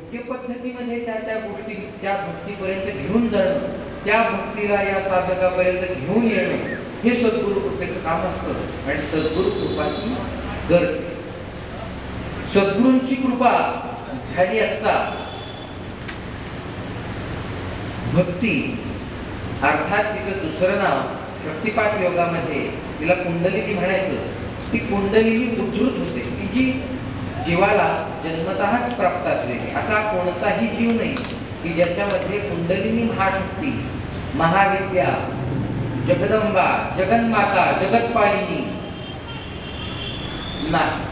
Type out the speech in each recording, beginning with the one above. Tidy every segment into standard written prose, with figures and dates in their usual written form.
योग्य पद्धतीमध्ये त्या गोष्टी त्या भक्तीपर्यंत घेऊन जाणं, त्या भक्तीला या साधकापर्यंत घेऊन येणं, हे सद्गुरु कृपेचं काम असतं. आणि सद्गुरु कृपा ही गरज. सद्गुरूंची कृपा झाली असता भक्ती, अर्थात तिचं दुसरं नाव शक्तिपात योगामध्ये तिला कुंडलिनी म्हणायचं. ती कुंडलिनी उद्धृत होते, ती जी जीवाला जन्मतःच प्राप्त असलेली. असा कोणताही जीव नाही की ज्याच्यामध्ये कुंडलिनी महाशक्ती, महाविद्या, जगदंबा, जगन्माता, जगतपालिनी नाही.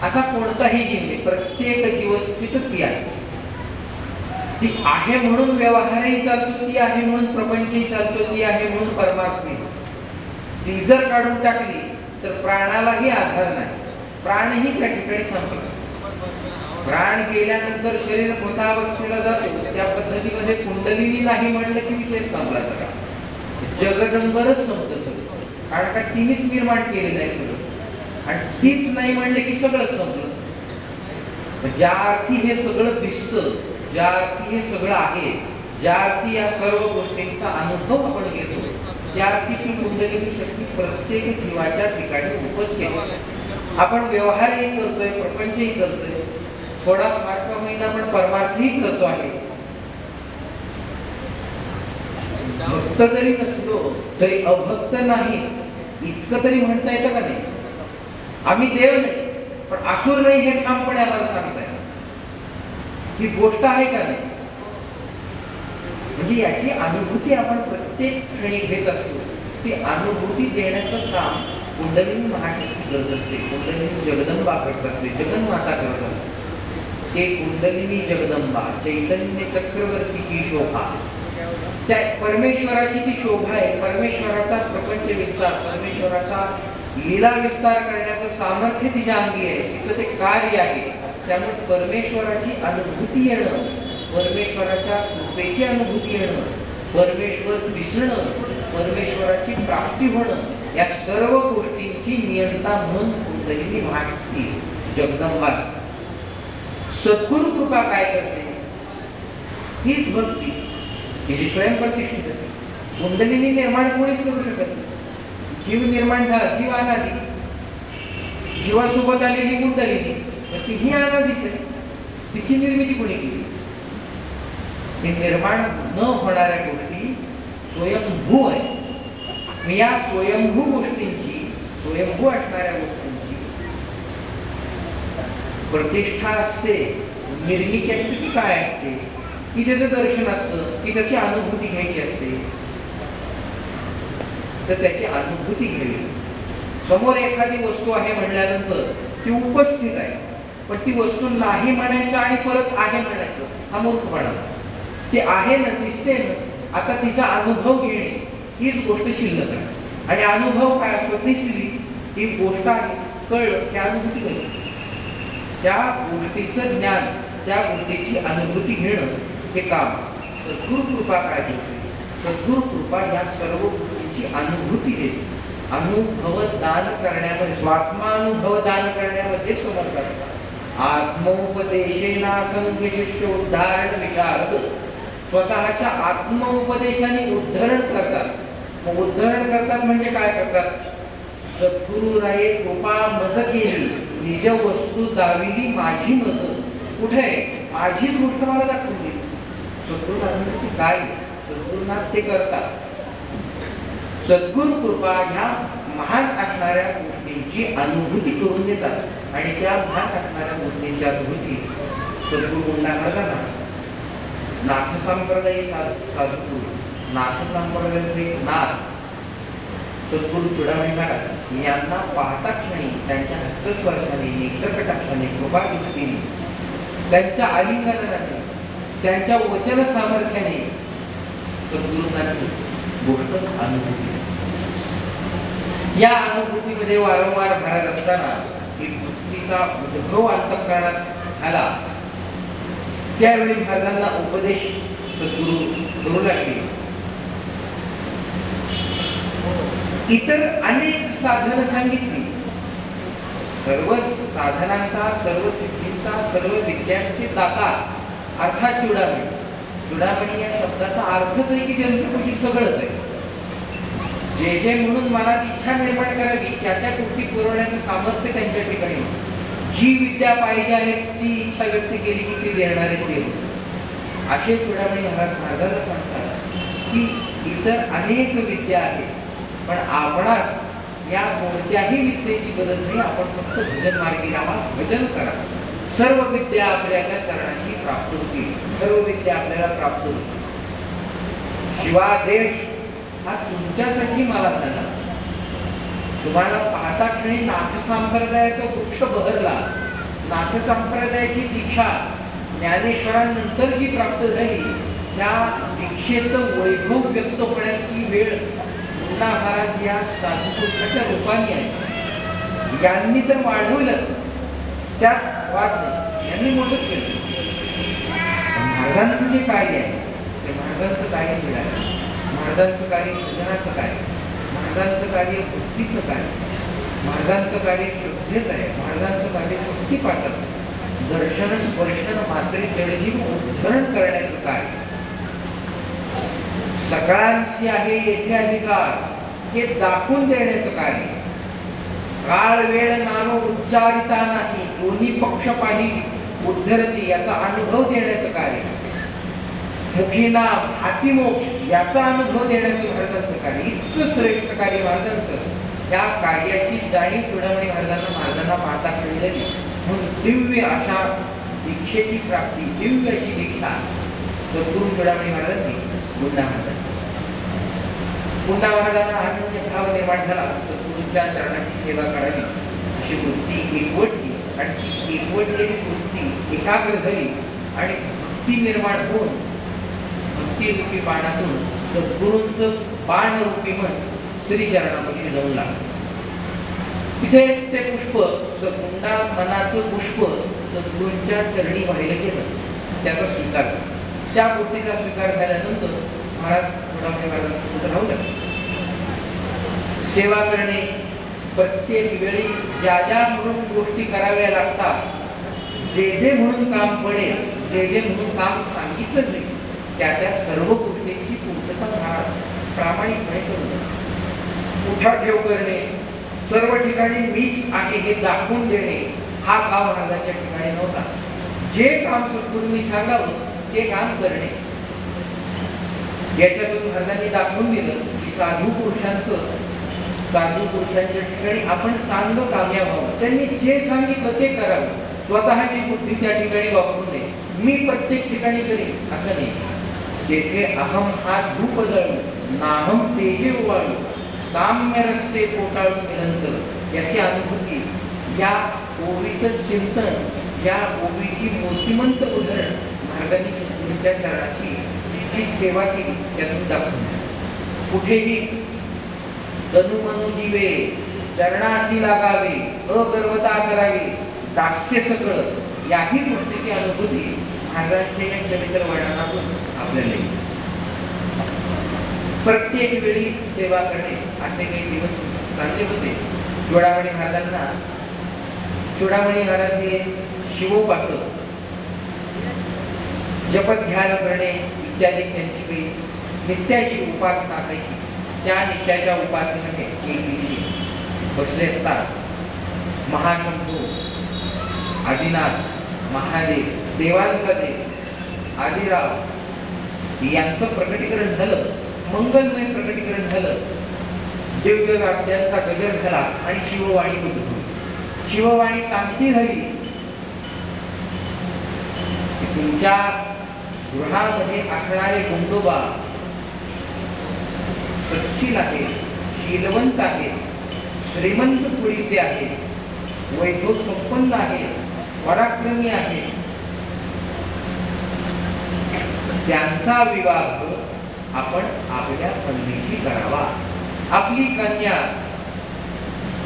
असा कोणताही जीव नाही. प्रत्येक जीवस्थित ती आहे. ती आहे म्हणून व्यवहारही चालतो, ती आहे म्हणून प्रपंचही चालतो, ती आहे म्हणून परमात्मा. ती जर काढून टाकली तर प्राणालाही आधार नाही. प्राणही त्या ठिकाणी संपला. प्राण गेल्यानंतर शरीर कोणत्या अवस्थेला जातो, त्या पद्धतीमध्ये कुंडलिनी नाही म्हणलं की विषय संपला सगळा. जगदंबरच संपत सगळं. कारण का तिनेच निर्माण केलेलं आहे सगळं. आणि तीच नाही म्हणले की सगळं संपलं. ज्या अर्थी हे सगळं दिसतं, ज्या अर्थी हे सगळं आहे, ज्या अर्थी या सर्व गोष्टींचा अनुभव आपण घेतो, त्या अर्थी ती कुंडलिनी शक्ती प्रत्येक जीवाच्या ठिकाणी उपस्थित आहे. आपण व्यवहारही करतोय, प्रपंचही करतोय, थोडा फार का होईना आपण परमार्थही करतो आहे. भक्त जरी नसलो तरी अभक्त नाही इतकं तरी म्हणता येतं का नाही? आम्ही देव नाही पण असुर नाही हे ठामपणे आम्हाला सांगताय. ही गोष्ट आहे का नाही? म्हणजे याची अनुभूती आपण प्रत्येक क्षणी घेत असतो. ती अनुभूती देण्याचं काम कुंडलिनी महाशक्ती करत असते, कुंडलिनी जगदंबा करत असते, जगन्माता करत असते. ते कुंडलिनी जगदंबा चैतन्य चक्रवर्तीची शोभा, त्या परमेश्वराची ती शोभा आहे. परमेश्वराचा प्रपंच विस्तार, परमेश्वराचा लीला विस्तार करण्याचं सामर्थ्य तिच्या अंगी आहे, तिचं ते कार्य आहे. त्यामुळे परमेश्वराची अनुभूती येणं, परमेश्वराच्या कृपेची अनुभूती येणं, परमेश्वर दिसणं, परमेश्वराची प्राप्ती होणं, या सर्व गोष्टींची नियंता म्हणून कुंडलिनी महाशक्ती जगदंबा असते. सद्गुरु कृपा काय करते? हीच भक्ती, हिची स्वयंप्रतिष्ठित आहे. कुंडलिनी निर्माण कोणीच करू शकत नाही. जीव निर्माण झाला, जीव अनादी, जीवासोबत आलेली कुंडलिनी, ती ही अनादीच आहे. तिची निर्मिती कोणी केली? हे निर्माण न होणाऱ्या गोष्टी स्वयंभू आहे. या स्वयंभू गोष्टींची, स्वयंभू असणाऱ्या गोष्टींची प्रतिष्ठा असते, निर्मिती असते. ती काय असते? की त्याचं दर्शन असतं, की त्याची अनुभूती घ्यायची असते. तर त्याची अनुभूती घ्यावी. समोर एखादी वस्तू आहे म्हणल्यानंतर ती उपस्थित आहे, पण ती वस्तू नाही म्हणायचं आणि परत आहे म्हणायचं, हा मूर्खपणा. ती आहे ना, दिसते ना, आता तिचा अनुभव घेणे हीच गोष्ट शिल्लक आहे. आणि अनुभव काय असतो? दिसली ही गोष्ट आहे, कळलं की अनुभूती घ्यायची. त्या गोष्टीचं ज्ञान, त्या गोष्टीची अनुभूती घेणं हे काम. सद्गुरु कृपा काय करते? सद्गुरु कृपा या सर्व गोष्टींची अनुभूती देते. अनुभव दान करण्यामध्ये, स्वात्मानुभव दान करण्यामध्ये समर्थ असतात. आत्मोपदेशेना संख्य शिष्य उद्धारण विचारद. स्वतःच्या आत्मोपदेशाने उद्धरण करतात. मग उद्धरण करतात म्हणजे काय करतात? सद्गुरु राये कृपा मज केली, निज वस्तू दाविली माझी मज. कुठे आहे? माझीच गोष्ट मला दाखवून दिली. सद्गुरुनाथ काय? सद्गुरुनाथ ते करतात. सद्गुरु कृपा ह्या महान असणाऱ्या गोष्टींची अनुभूती करून देतात. आणि त्या महान असणाऱ्या गोष्टींची अनुभूती सद्गुरु गुंडा करताना नाथ संप्रदायी साधू, नाथ संप्रदायाचे नाथ सद्गुरु चुडामणी महाराज यांना पाहता क्षणी त्यांच्या हस्तस्पर्शाने, नेत्रकटाक्षाने, कृपादृष्टीने, त्यांच्या आलिंगनाने, त्यांच्या वचन सामर्थ्याने सद्गुरूंना गोष्ट अनुभूती. या अनुभूतीमध्ये वारंवार भरत असताना ही भक्तीचा उद्भव अंतःकरणात आला. त्यावेळी महाराजांना उपदेश सद्गुरू करू लागले. इतर अनेक साधनं सांगितली. सर्व साधनांचा, सर्व सिद्धींचा, सर्व विद्यांचे दाता अर्थात चूडामणी. चूडामणी या शब्दाचा अर्थच आहे की त्यांच्यापाशी सगळंच आहे. जे जे म्हणून मनात इच्छा निर्माण करावी त्या त्या कृती पुरवण्याचं सामर्थ्य त्यांच्या ठिकाणी होतं. जी विद्या पाहिजे आहे ती इच्छा व्यक्त केली की ती देणारे ते होते. असे चूडामणी महाराज मार्गाला सांगतात की इतर अनेक विद्या आहेत, पण आपणास या कोणत्याही विद्येची गरज नाही. आपण फक्त भजन मार्गी राहा, भजन करा. सर्व विद्या आपल्याला करण्याची प्राप्त होतील. सर्व विद्या आपल्याला प्राप्त होतील. शिवादेश हा तुमच्यासाठी मला झाला. तुम्हाला पाहता क्षणी नाथ संप्रदायाचा वृक्ष बहरला. नाथ संप्रदायाची दीक्षा ज्ञानेश्वरांनंतर जी प्राप्त झाली त्या दीक्षेचं वैभव व्यक्त होण्याची वेळ मुंडा महाराज या साधुपुरुषाच्या रूपाने आहे. यांनी तर वाढवलं, त्यात वाद नाही, यांनी मोठंच केलं. महाराजांचं जे कार्य आहे ते महाराजांचं कार्य मिळालं. महाराजांचं कार्य भजनाचं कार्य, महाराजांचं कार्य भक्तीचं कार्य, महाराजांचं कार्य श्रद्धेच आहे. महाराजांचं कार्य भक्तिपाठाचं, दर्शन स्पर्शन मात्रे जडजीव उद्धरण करण्याचं कार्य. सगळ्यांशी आहे येथे अधिकार हे दाखवून देण्याचं कार्य. काळ वेळ नानो उच्चारिता नाही, दोन्ही पक्ष पाही उद्धरती याचा अनुभव देण्याचं कार्य. मुखी नाम हाती मोक्ष याचा अनुभव देण्याचं महाराजांचं कार्य. इतकं श्रेष्ठ कार्य महाराजांचं. त्या कार्याची जाणीव चूडामणी महाराजांना पाहता कळलेली. म्हणून दिव्य अशा दीक्षेची प्राप्ती, दिव्य अशी दीक्षा सद्गुरू चूडामणी महाराजांनी मुंडा महाराजांना. मुंडा महाराजांना अनन्य भाव निर्माण झाला. सद्गुरूंच्या चरणाची सेवा करावी अशी वृत्ती एकवटली आणि ती एकवटलेली वृत्ती एकाग्र झाली आणि भक्ती निर्माण होऊन भक्तिरूपी बाणातून सद्गुरूंचं बाणरूपी मन श्रीचरणापाशी जाऊन लागलं. तिथे ते पुष्प, मुंडा मनाचं पुष्प सद्गुरूंच्या चरणी वाहिलं गेलं. त्याचा स्वीकार झाला. त्या गोष्टीचा स्वीकार झाल्यानंतर महाराज चूडामणी महाराजांसोबत राहू लागले. सेवा करणे, प्रत्येक वेळी ज्या ज्या म्हणून गोष्टी कराव्या लागतात, जे जे म्हणून काम पडेल, जे जे म्हणून काम सांगितलं नाही त्या त्या सर्व गोष्टींची पूर्तता महाराज प्रामाणिकपणे करून उठा ठेव करणे, सर्व ठिकाणी मीच आहे हे दाखवून देणे हा भाव महाराजांच्या ठिकाणी नव्हता. जे काम सद्गुरूंनी सांगावं ते काम करणे. याच्यातून महाराजांनी दाखवून दिलं की साधू पुरुषांच्या ठिकाणी आपण सांग कामयाब व्हावं. त्यांनी जे सांगितलं ते करावं. स्वतःची बुद्धी त्या ठिकाणी वापरू नये. मी प्रत्येक ठिकाणी करेन असं नाही. तेथे अहम हा धूप जळू, नाहम तेजे उवाळू, साम्य रस्से पोटाळू निरंतर याची अनुभूती या ओवीचं चिंतन, या ओवीची मूर्तिमंत उदाहरण महाराजांनी सद्गुरूंच्या चरणाची जी सेवा केली त्यातून दाखवली. कुठेही तनुमनु जीवे चरणाशी लागावे, अगर्वता करावी, दास्य सकळ याही गोष्टीची अनुभूती महाराजांच्या या चरित्र वर्णनातून आपल्याला येईल. प्रत्येक वेळी सेवा करणे असे काही दिवस चालले होते. चूडामणी महाराज हे शिवोपासक, जपत ध्यान करणे इत्यादी त्यांची काही नित्याची उपासना असायची. त्या नित्याच्या उपासनेमध्ये एक दिवशी बसले असतात महाशंभू, आदिनाथ, महादेव, देवांचा देव, आदिराव यांचं प्रकटीकरण झालं. मंगलमय प्रकटीकरण झालं. दिव्य वाद्यांचा गजर झाला आणि शिववाणी होती. शिववाणी सांगती झाली की तुमच्या गृहामध्ये असणारे गुंडोबा सच्चिल आहे, शीलवंत आहे, श्रीमंत थोडीचे आहे, वैभव संपन्न आहे, पराक्रमी आहे. त्यांचा विवाह आपण आपल्या पत्नीशी करावा. आपली कन्या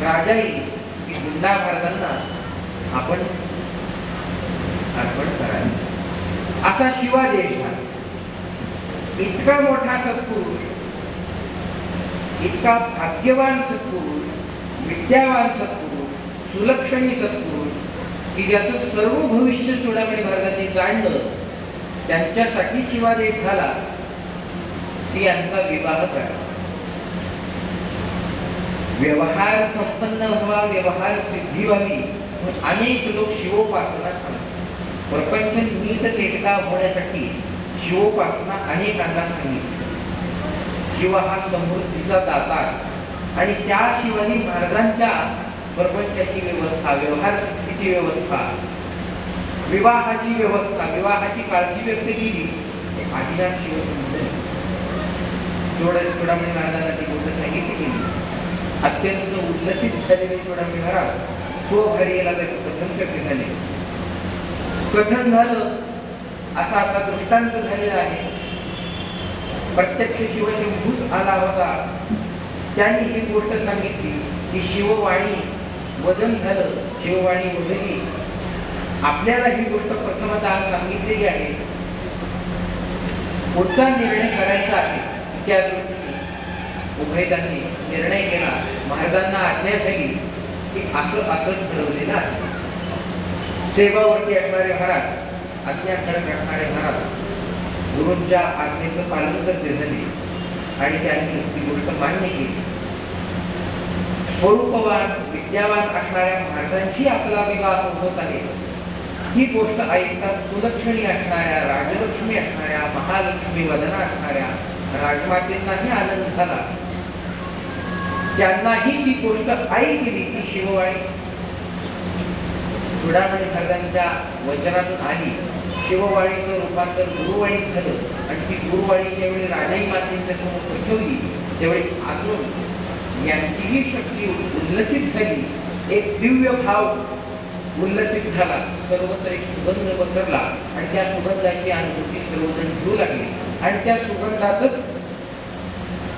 राजाई ही मुंडा महाराजांना आपण अर्पण करावी असा शिवादेश झाला. इतका मोठा सत्पुरुष, इतका भाग्यवान सत्पुरुष, विद्यावान सत्पुरुष, सुलक्षणी सत्पुरुष की ज्याचं सर्व भविष्य चूडामणी महाराजांनी जाणलं त्यांच्यासाठी शिवादेश झाला की यांचा विवाह करा. व्यवहार संपन्न व्हावा, व्यवहार सिद्धी व्हावी, अनेक लोक शिवोपासना सांगतात. प्रपंच नीट नेटका होण्यासाठी शिवोपासना अनेकांना सांगितली. शिव हा समृद्धीचा दाता आणि त्या शिवानी महाराजांच्या प्रपंचाची व्यवस्था, व्यवहार सिद्धीची व्यवस्था, विवाहाची व्यवस्था, विवाहाची काळजी व्यक्त केली. आदिनाथ शिवसुंदर चोडामणी महाराजांना ती गोष्ट सांगितली गेली. अत्यंत उल्लसित झालेले चोडामणी महाराज स्वघरीला त्याचे कथन करते झाले. कथन झालं असा दृष्टांत झालेला आहे. प्रत्यक्ष शिवशंभूच आला होता. त्यांनी ही गोष्ट सांगितली की शिववाणी वदन झालं, शिववाणी वदली. आपल्याला ही गोष्ट प्रथमतः सांगितलेली आहे. पुढचा निर्णय करायचा आहे त्या दृष्टीने उभयतांनी निर्णय केला. महाराजांना आज्ञा झाली की असं ठरवलेलं आहे. सेवावरती असणारे महाराज, आज्ञा करत असणारे महाराज गुरूंच्या आज्ञेचं पालन करते झाले आणि त्यांनी ती गोष्ट मान्य केली. स्वरूपवान विद्यावान असणाऱ्या महाराजांशी आपला विवाह होत आहे ही गोष्ट ऐकतात सुलक्षणी असणाऱ्या, राजलक्ष्मी असणाऱ्या, महालक्ष्मी वदना असणाऱ्या राजमातेंनाही आनंद झाला. त्यांनाही ती गोष्ट ऐकली. ती शिववाणी चोडामणी महाराजांच्या वचनातून आली. शिववाणीचं रूपांतर गुरुवाणी झालं आणि ती गुरुवाणी ज्यावेळी राजाई मातेच्या समोर बसवली त्यावेळी आतून यांचीही शक्ती उल्लसित झाली. एक दिव्य भाव उल्लसित झाला. सर्वत्र एक सुगंध पसरला आणि त्या सुगंधाची अनुभूती सर्वजण घेऊ लागली आणि त्या सुगंधातच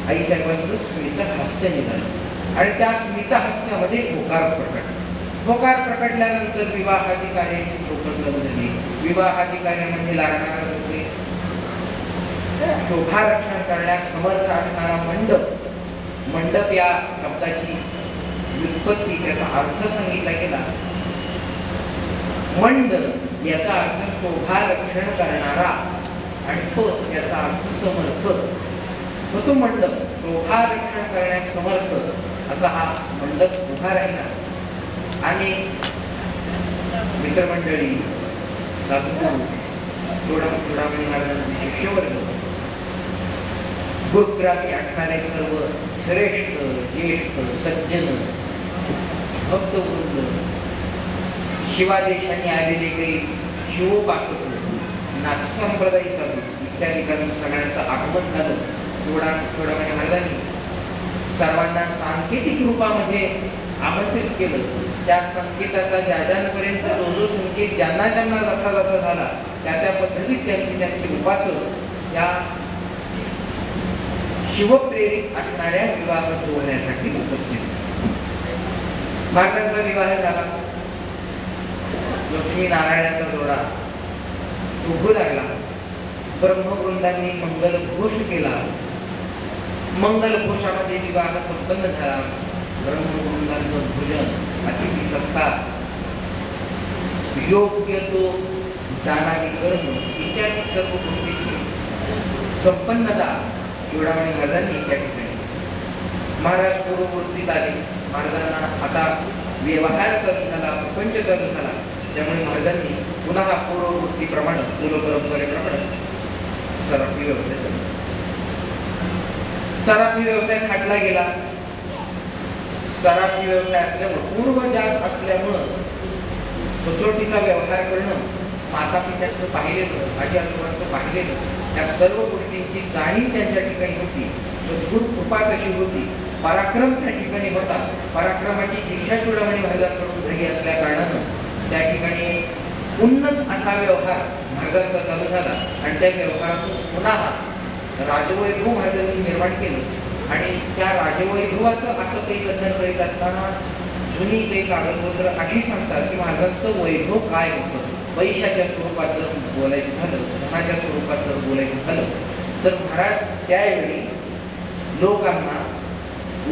आईसाहेबांचं स्मित हास्य निघालं आणि त्या स्मित हास्यामध्ये होकार प्रकटला. होकार प्रकटल्यानंतर विवाहादी कार्याची चौकट झाली. विवाहादी कार्यामध्ये लागणारा होते शोभा रक्षण करण्यास समर्थ असणारा मंडप. मंडप या शब्दाची व्युत्पत्ती, त्याचा अर्थ सांगितला गेला. मंड याचा अर्थ शोभा रक्षण करणारा आणि पद याचा अर्थ समर्थ. तो मंडप शोभा रक्षण करण्यास समर्थ असा हा मंडप उभा राहिला. आणि मित्रमंडळी, साधू, चोडामणी महाराजांचे शिष्यवर्ग, गुरुग्रामी असणारे सर्व श्रेष्ठ ज्येष्ठ सज्जन भक्तवृंद, शिवादेशाने आलेले काही शिवोपासक, नाथ संप्रदायी साधू इत्यादी सगळ्यांचं आगमन झालं. चोडामणी महाराजांनी सर्वांना सांकेतिक रूपामध्ये आमंत्रित केलं. त्या संकेताचा ज्यापर्यंत जो संकेत ज्यांना जसा झाला त्या पद्धतीत त्यांची उपासक या शिवप्रेरित असणाऱ्या विवाह सोहळ्यासाठी उपस्थित. महाराजांचा विवाह झाला. लक्ष्मी नारायणाचा जोडा शोभू लागला. ब्रह्मवृंदांनी मंगल घोष केला. मंगल घोषामध्ये विवाह संपन्न झाला. ब्रह्मवृंदांचं भोजन, अतिथी सत्कार, योग्य तो दानादी कर्म इत्यादी सर्व गोष्टींची संपन्नता चोडामणी महाराजांनी त्या ठिकाणी. महाराज पूर्ववृत्तीत आले. महाराजांना आता व्यवहार चालू झाला, प्रपंच चालू झाला. त्यामुळे महाराजांनी पुन्हा पूर्ववृत्तीप्रमाणे मूल परंपरेप्रमाणे सराफी व्यवसाय चालू. सराफी व्यवसाय खाटला गेला. सराफी व्यवसाय असल्यामुळे पूर्वजात असल्यामुळं सचोटीचा व्यवहार करणं, माता पित्यांचं पाहिलेलं, आजी आजोबांचं पाहिलेलं, या सर्व गोष्टींची जाणीव त्यांच्या ठिकाणी होती. सद्गुरू कृपा कशी होती, पराक्रम त्या ठिकाणी होता. पराक्रमाची दीक्षा चोडामणी महाराजांकडून झाली असल्या कारणानं त्या ठिकाणी उन्नत असा व्यवहार महाराजांचा चालू झाला आणि त्या व्यवहारातून पुन्हा राजवैभव महाराजांनी निर्माण केलं. आणि त्या राजवैभवाचं असं काही कथन करीत असताना जुनी काही कागदपत्र अशी सांगतात की महाराजांचं वैभव काय होतं. पैशाच्या स्वरूपात जर बोलायचं झालं, धनाच्या स्वरूपात जर बोलायचं झालं तर महाराज त्यावेळी लोकांना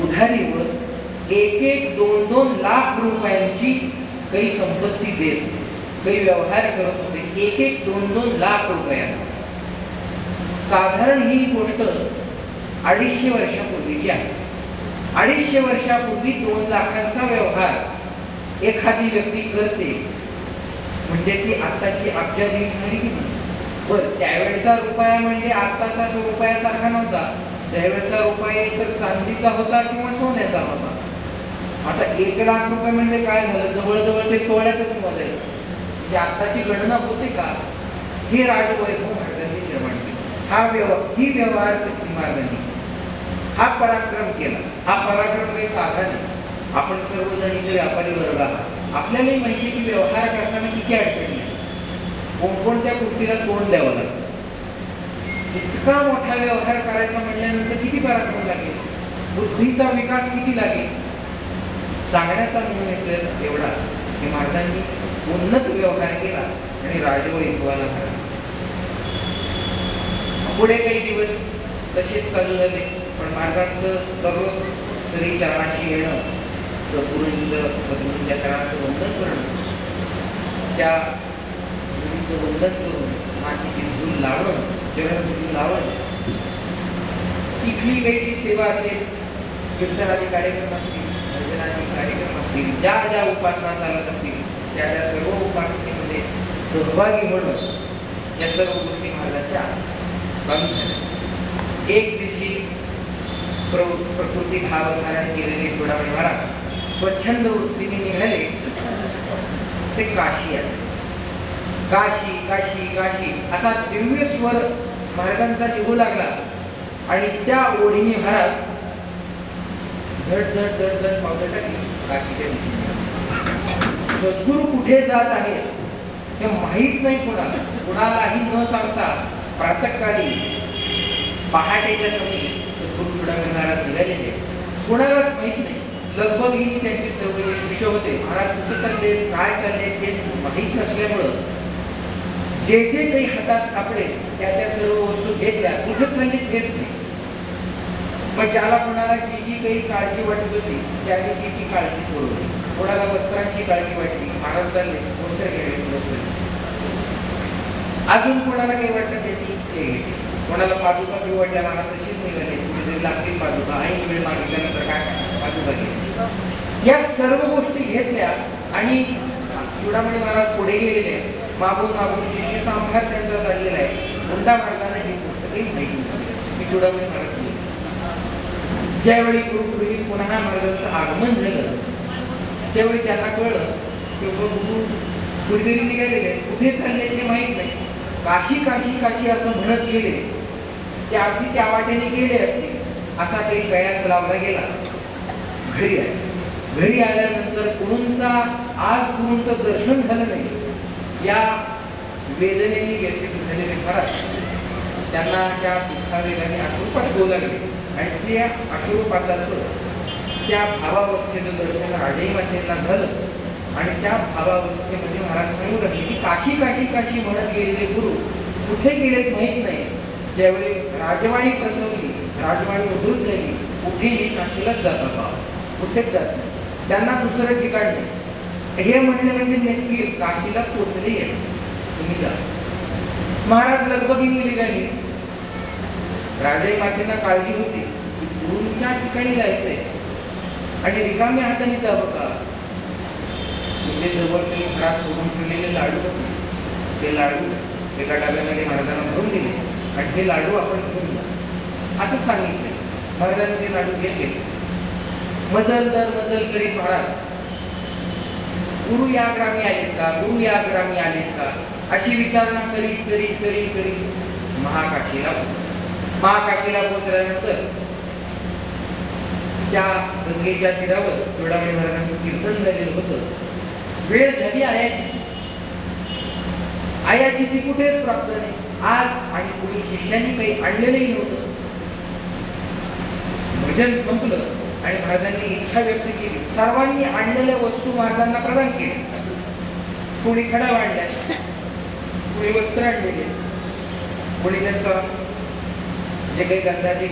उधारीवर 1-1, 2-2 लाख रुपयांची काही संपत्ती देत. काही व्यवहार करत होते, एक एक 2-2 लाख रुपयाचा. साधारण ही गोष्ट 250 वर्षापूर्वीची आहे. 250 वर्षापूर्वी 2 लाखांचा व्यवहार एखादी व्यक्ती करते म्हणजे ती आत्ताची अब्जाधीश झाली की नाही. बरं, त्यावेळेचा रुपया म्हणजे आत्ताचा रुपयासारखा नव्हता. त्यावेळेचा रुपया तर चांदीचा होता किंवा सोन्याचा होता. आता 1 लाख रुपये म्हणजे काय झालं, जवळजवळ ते तोळ्यातच मोजायचं. म्हणजे आत्ताची गणना होते का? हे राजवैभव महाराजांनी निर्माण केलं. ही व्यवहार शक्ती महाराजांनी हा पराक्रम केला. हा पराक्रम काही साधा नाही. आपण सर्वजण इथे व्यापारी वर्ग आहात. आपल्यालाही माहिती की व्यवहार करताना किती अडचणी आहेत, कोणकोणत्या गोष्टीला तोंड द्यावं लागतं. इतका मोठा व्यवहार करायचा म्हणल्यानंतर किती पराक्रम लागेल, बुद्धीचा विकास किती लागेल. सांगण्याचा म्हणून एवढा की महाराजांनी उन्नत व्यवहार केला आणि राजवैभवाला भरला. पुढे काही दिवस तसेच चालू झाले, पण महाराजांचं दररोज श्री चरणाशी येणं, सद्गुरूंच्या चरणाचं वंदन करणं, त्या गुरूंचं वंदन करून मातीची धूल लावणं, चरणधूल लावणं, इथली काही जी सेवा असेल, कीर्तनादी कार्यक्रम असतील, भजनादी कार्यक्रम असतील, ज्या ज्या उपासना चालत असतील त्या त्या सर्व उपासनेमध्ये सहभागी होणं, या सर्व गोष्टी महाराजांच्या चालू झाल्या. एक दिवशी प्रकृती भावधारण केलेले जोडावणे महाराज स्वच्छंद वृत्तीने निघाले. ते काशी आले. काशी काशी काशी असा दिव्य स्वर महाराजांचा निघू लागला आणि त्या ओढीने महाराज झट झट झट झट पावलं टाकली काशीच्या दिशेने. सद्गुरू कुठे जात आहे हे माहीत नाही कोणाला. कुणालाही न सांगता प्रातःकाळी पहाटेच्या समयी सद्गुरू जोडावणे महाराज निघालेले. कोणालाच माहीत नाही. लगभग ही त्यांचे सर्व शिष्य होते. महाराज कुठे चालले, काय चालले ते माहीत नसल्यामुळं जे जे काही हातात सापडे त्या त्या सर्व वस्तू घेतल्या. कुठे चालले हेच नाही. मग ज्याला कोणाला जी जी काही काळजी वाटत होती त्याने ती काळजी पुरवली. कोणाला वस्त्रांची काळजी वाटली, महाराज चालले वस्त्र घ्यावे. अजून कोणाला काही वाटतं त्यांनी ते घेतले. कोणाला पादुका घेऊ वाटल्या, महाराज तशीच निघाले. कुठे लागतील पादुका, ऐन वेळ मागितल्यानंतर काय पादुका घ्यायची. या सर्व गोष्टी घेतल्या आणि चुडामणी महाराज पुढे गेलेले. मागून मागून शिष्य संभार त्यांचा चाललेला आहे. हुंडा मार्गाने ही गोष्ट काही माहिती की चुडामणी महाराज ज्यावेळी गुरुपुरी पुन्हा महाराजांचं आगमन झालं त्यावेळी त्यांना कळलं की गुरु कुठेतरी निघालेले, कुठे चालले ते माहीत नाही. काशी काशी काशी असं म्हणत गेले. त्या अर्थी त्या वाटेने गेले असतील असा काही कयास लावला गेला. घरी आले. घरी आल्यानंतर गुरूंचं दर्शन झालं नाही. या वेदनेने व्यथित झालेले महाराज त्यांना त्या दुःखावेगाने अश्रुपात होऊ लागले आणि त्या अश्रुपाताचं त्या भावावस्थेचं दर्शन राजई मातेला झालं आणि त्या भावावस्थेमध्ये महाराज सांगू लागले की काशी काशी काशी म्हणत गेलेले गुरु कुठे गेलेत माहीत नाही. त्यावेळी राजवाडी प्रसवली, राजवाडी उद्धृत झाली. कुठेही काशीलाच जातात बा, कुठेच जात नाही. त्यांना दुसरं ठिकाण नाही. हे म्हणणे म्हणजे नक्की काशीला पोचले तुम्ही जा. महाराज लगबगीने निघाले. राजाई मातेला काळजी होती की गुरूंच्या ठिकाणी जायचंय आणि रिकाम्या हाताने जावं का. म्हणजे जवळ तरी घरात सोडून ठेवलेले लाडू होते. ते लाडू एका डब्यामध्ये महाराजांना भरून दिले आणि हे लाडू आपण घेऊन जा असं सांगितले. महाराजांनी ते लाडू घेतले. मजल दर मजल करीत महाराज गुरु या ग्रामी आलेत का, गुरु या ग्रामी आलेत का अशी विचारणा करीत करीत करीत करीत महाकाशीला पोहोचल्यानंतर त्या गंगेच्या तीरावर जोडामणी महाराजांचं कीर्तन झालेलं होतं. वेळ झाली आयाची ती कुठेच प्राप्त नाही. आज आणि पुढील शिष्यांनी काही आणलेलंही नव्हतं. भजन संपलं आणि महाराजांनी इच्छा व्यक्त केली. सर्वांनी आणलेल्या वस्तू महाराजांना प्रदान केल्या. कोणी खडा आणल्या, कोणी वस्त्र आणलेले, कोणी त्यांचा जे काही गंधाचे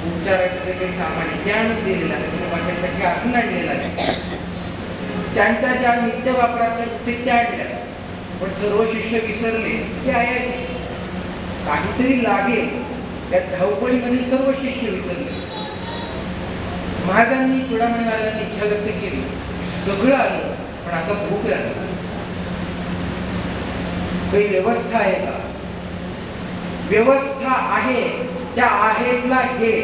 उपचाराचे जे काही सामान आहे ते आणून दिलेलं आहे. म्हणजे बसायसाठी आसन आणलेलं आहे. त्यांच्या ज्या नित्य वापरातल्या गोष्टी त्या आणल्या. पण सर्व शिष्य विसरले की आयाची काहीतरी लागेल त्या धावपळीमध्ये सर्व शिष्य विसरले. महाराजांनी चुडामणी महाराजांनी इच्छा व्यक्त केली, सगळं आलं पण आता भूक लागली, काही व्यवस्था आहे का? व्यवस्था आहे, त्या आहेतला घे.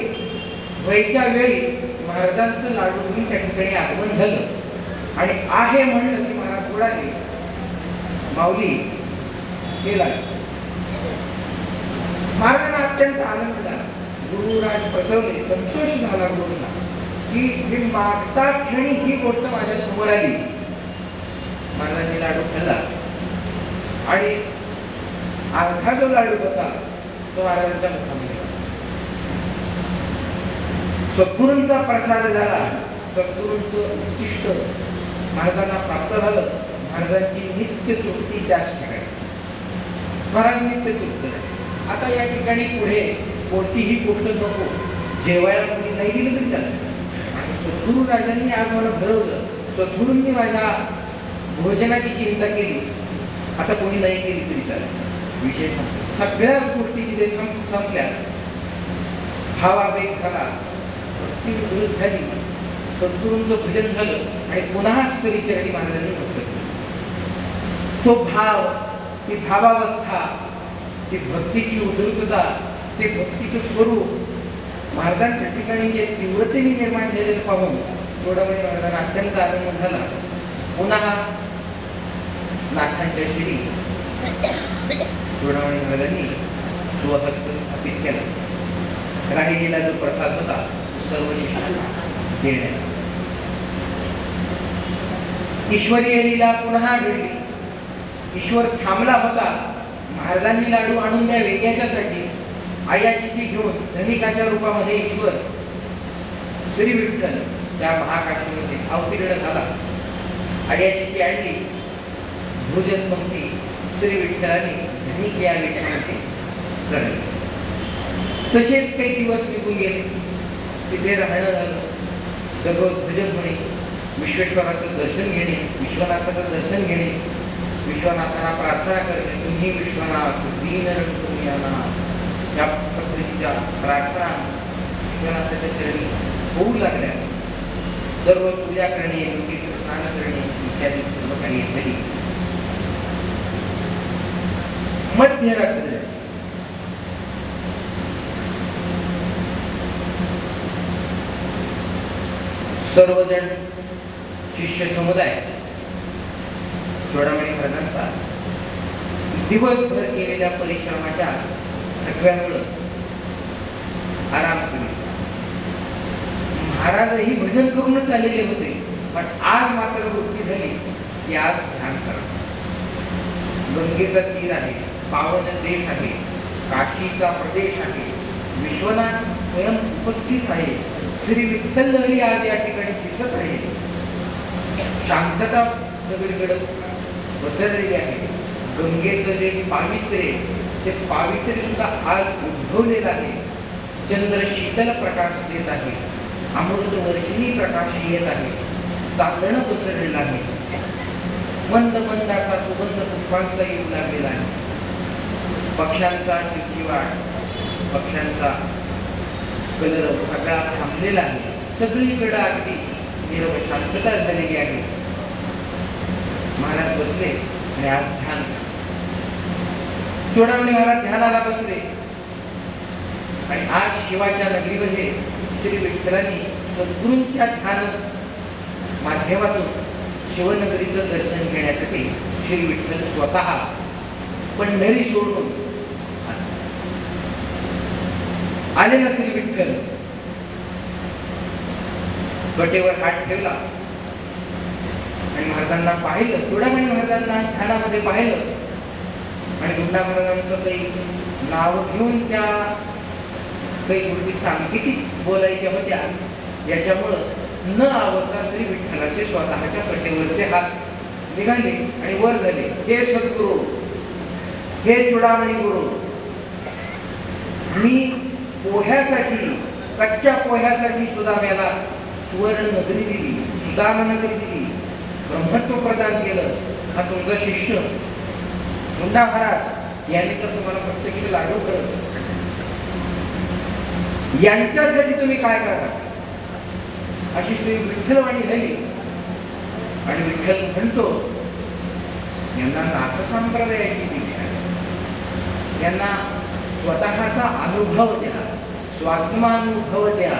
व्हायच्या वेळी महाराजांचं लाडूंनी त्या ठिकाणी आगमन झालं आणि आहे म्हणलं की महाराज उडाले, माऊली गेला. महाराजांना अत्यंत आनंद झाला, गुरुराज बसवले, संतोष झाला गुरुंना की मी मागता क्षणी ही गोष्ट माझ्या समोर आली. महाराजांनी लाडू खाल्ला आणि अर्धा जो लाडू होता तो महाराजांच्या मुखामध्ये गेला. सद्गुरूंचा प्रसाद झाला, सद्गुरूंचं उच्चिष्ट महाराजांना प्राप्त झालं. महाराजांची नित्य तृप्ती त्याच ठिकाणी, महाराज नित्य तृप्त. आता या ठिकाणी पुढे कोणतीही गोष्ट नको, जेवायला कोणी नाही दिलं तरी चालेल. आणि सद्गुरू राजांनी आज मला ठरवलं, सद्गुरूंनी माझ्या भोजनाची चिंता केली, आता कोणी नाही केली तरी चालेल. विषय संपला, सगळ्याच गोष्टी तिथे संपल्या. भावावेग झाला, भक्ती विरुद्ध झाली, सद्गुरूंचं भजन झालं आणि पुन्हा श्रीचरणी महाराजांनी मस्तक केलं. तो भाव, ती भावावस्था, ती भक्तीची उद्रुकता, ते भक्तीचं स्वरूप महाराजांच्या ठिकाणी जे तीव्रतेने निर्माण झालेलं पाहून चुडामणी महाराजांना अत्यंत आनंद झाला. पुन्हा नाथांच्या शिरी चुडामणी महाराजांनी स्वहस्त स्थापित केला. राहिलेला जो प्रसाद होता सर्व शिष्यांना देण्यात. ईश्वरीय लीला पुन्हा घडली. ईश्वर थांबला होता, महाराजांनी लाडू आणून द्यावे याच्यासाठी आया चिठी घेऊन धनिकाच्या रूपामध्ये ईश्वर श्री विठ्ठल त्या महाकाशीमध्ये अवतीर्ण झाला. आया चिठी आणली, भोजन पंक्ती श्री विठ्ठलाने धनिक या विषयामध्ये करणे. तसेच काही दिवस निघून गेले, तिथे राहणं झालं, दररोज भजन होणे, विश्वेश्वराचं दर्शन घेणे, विश्वनाथाचं दर्शन घेणे, विश्वनाथांना प्रार्थना करणे, तुम्ही विश्वनाथ दीन तुम्ही अनाथ, या पद्धतीच्या प्रार्थना विश्वनाथाच्या चरणी होऊ लागल्या. दररोज पूजा करणे, नदीचं स्नान करणे इत्यादी सर्व काही झाली. मध्यरात्र सर्वजण शिष्य समुदाय चुडामणी महाराजांचा दिवसभर केलेल्या परिश्रमाच्या थकव्यामुळे आराम केला. महाराजही भजन करूनच आलेले होते, पण आज मात्र वृत्ती झाली की आज ध्यान करा. गंगेचा तीर आहे, पावन देश आहे, काशीचा प्रदेश आहे, विश्वनाथ स्वयं उपस्थित आहे, श्री विठ्ठल लहरी आज या ठिकाणी दिसत आहे. शांतता सगळीकडे पसरलेली आहे. गंगेचं जे पावित्र्य, ते पावित्र्य सुद्धा आज उद्भवलेलं आहे. चंद्र शीतल प्रकाश देत आहे, अमृत वर्षिणी प्रकाश येत आहे, चांदणं पसरलेलं आहे, मंद मंद असा सुगंध पुष्पांचा येऊ लागलेला आहे. पक्ष्यांचा चिवचिवाट, पक्ष्यांचा कलर सगळा थांबलेला आहे. सगळीकडे अगदी निरव शांतता झालेली आहे. महाराज बसले आणि आज ध्यान. चुडामणी महाराज ध्यानाला बसले आणि आज शिवाच्या नगरीमध्ये श्री विठ्ठलांनी सद्गुरूंच्या ध्यान माध्यमातून शिवनगरीचं दर्शन घेण्यासाठी श्री विठ्ठल स्वतः पंढरी सोडून आलेला श्री विठ्ठल गटेवर हात ठेवला आणि महाराजांना पाहिलं. चुडामणी महाराजांना ध्यानामध्ये पाहिलं आणि गुंडा महाराजांचं काही नाव घेऊन त्या काही गोष्टी सांगितिक बोलायच्या होत्या. याच्यामुळं न आवडता श्री विठ्ठलाचे स्वतःच्या कटेवरचे हात निघाले आणि वर झाले. हे सद्गुरू, हे चुडामणी गुरु, मी पोह्यासाठी, कच्च्या पोह्यासाठी सुदाम्याला सुवर्ण नगरी दिली, सुदामा नगरी दिली, ब्रह्मत्व प्रदान केलं. हा तुमचा शिष्य मुंडा महाराज यांनी तर तुम्हाला प्रत्यक्ष लाडू करत, यांच्यासाठी तुम्ही काय करा अशी श्री विठ्ठलवाणी झाली. आणि विठ्ठल म्हणतो यांना नाथसंप्रदायाची दीक्षा, यांना स्वतःचा अनुभव द्या, स्वात्मानुभव द्या,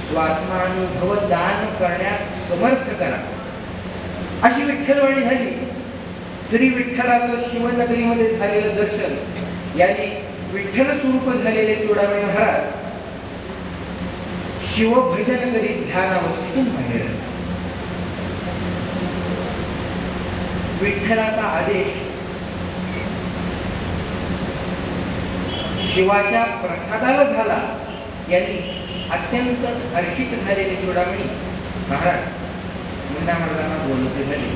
स्वात्मानुभव दान करण्यात समर्थ करा अशी विठ्ठलवाणी झाली. श्री विठ्ठलाचं शिवनगरीमध्ये झालेलं दर्शन याने विठ्ठल स्वरूप झालेले चोडामणी महाराज शिवभजन करीत ध्यानावस्थेतून बाहेर. विठ्ठलाचा आदेश शिवाच्या प्रसादाला झाला. यांनी अत्यंत हर्षित झालेले चोडामणी महाराज मुंडा महाराजांना बोलवते झाले.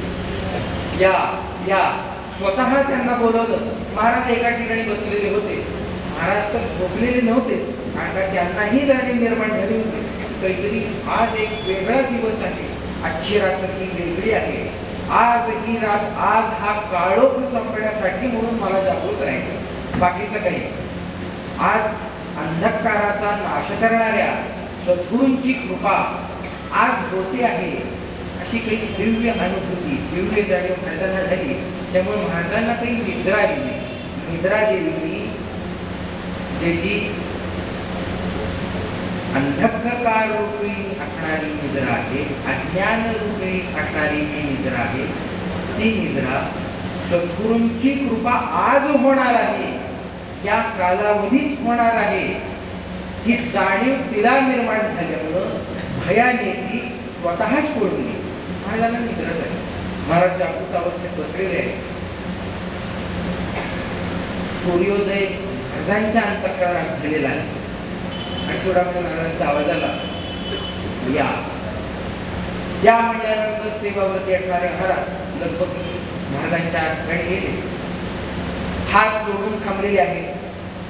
या या स्वतः त्यांना बोलवलं. महाराज एका ठिकाणी बसलेले होते. महाराज तर झोपलेले नव्हते, कारण त्यांनाही जाणीव निर्माण झाली होती काहीतरी आज एक वेगळा दिवस आहे, आजची रात्र ही वेगळी आहे, आज ही रात, आज हा काळोख संपण्यासाठी म्हणून मला जागृत राहायचं, बाकीचं काही. आज अंधकाराचा नाश करणाऱ्या सद्गुरूंची कृपा आज होते आहे अशी काही दिव्य अनुभूती, दिव्य जाणीव महाराजांना झाली. त्यामुळे महाराजांना काही निद्रा आली नाही. निद्रा देवी जी अंधकार रूपी असणारी निद्रा आहे, अज्ञान रूपी असणारी जी निद्रा आहे, ती निद्रा सद्गुरूंची कृपा आज होणार आहे, या कालावधीत होणार आहे, ही जाणीव तिला निर्माण झाल्यामुळं भयाने ती स्वतःच पडली. महाराजांना निद्रा झाली. महाराज जागृत अवस्थेत बसलेले आहे. सूर्योदय महाराजांच्या अंतःकरणात झालेला आहे आणि चोडामणी महाराजांचा आवाज आला या. या म्हणल्यानंतर सेवावरती असणारे महाराज लगभग महाराजांच्या ठिकाणी गेले, हात जोडून थांबलेले आहे,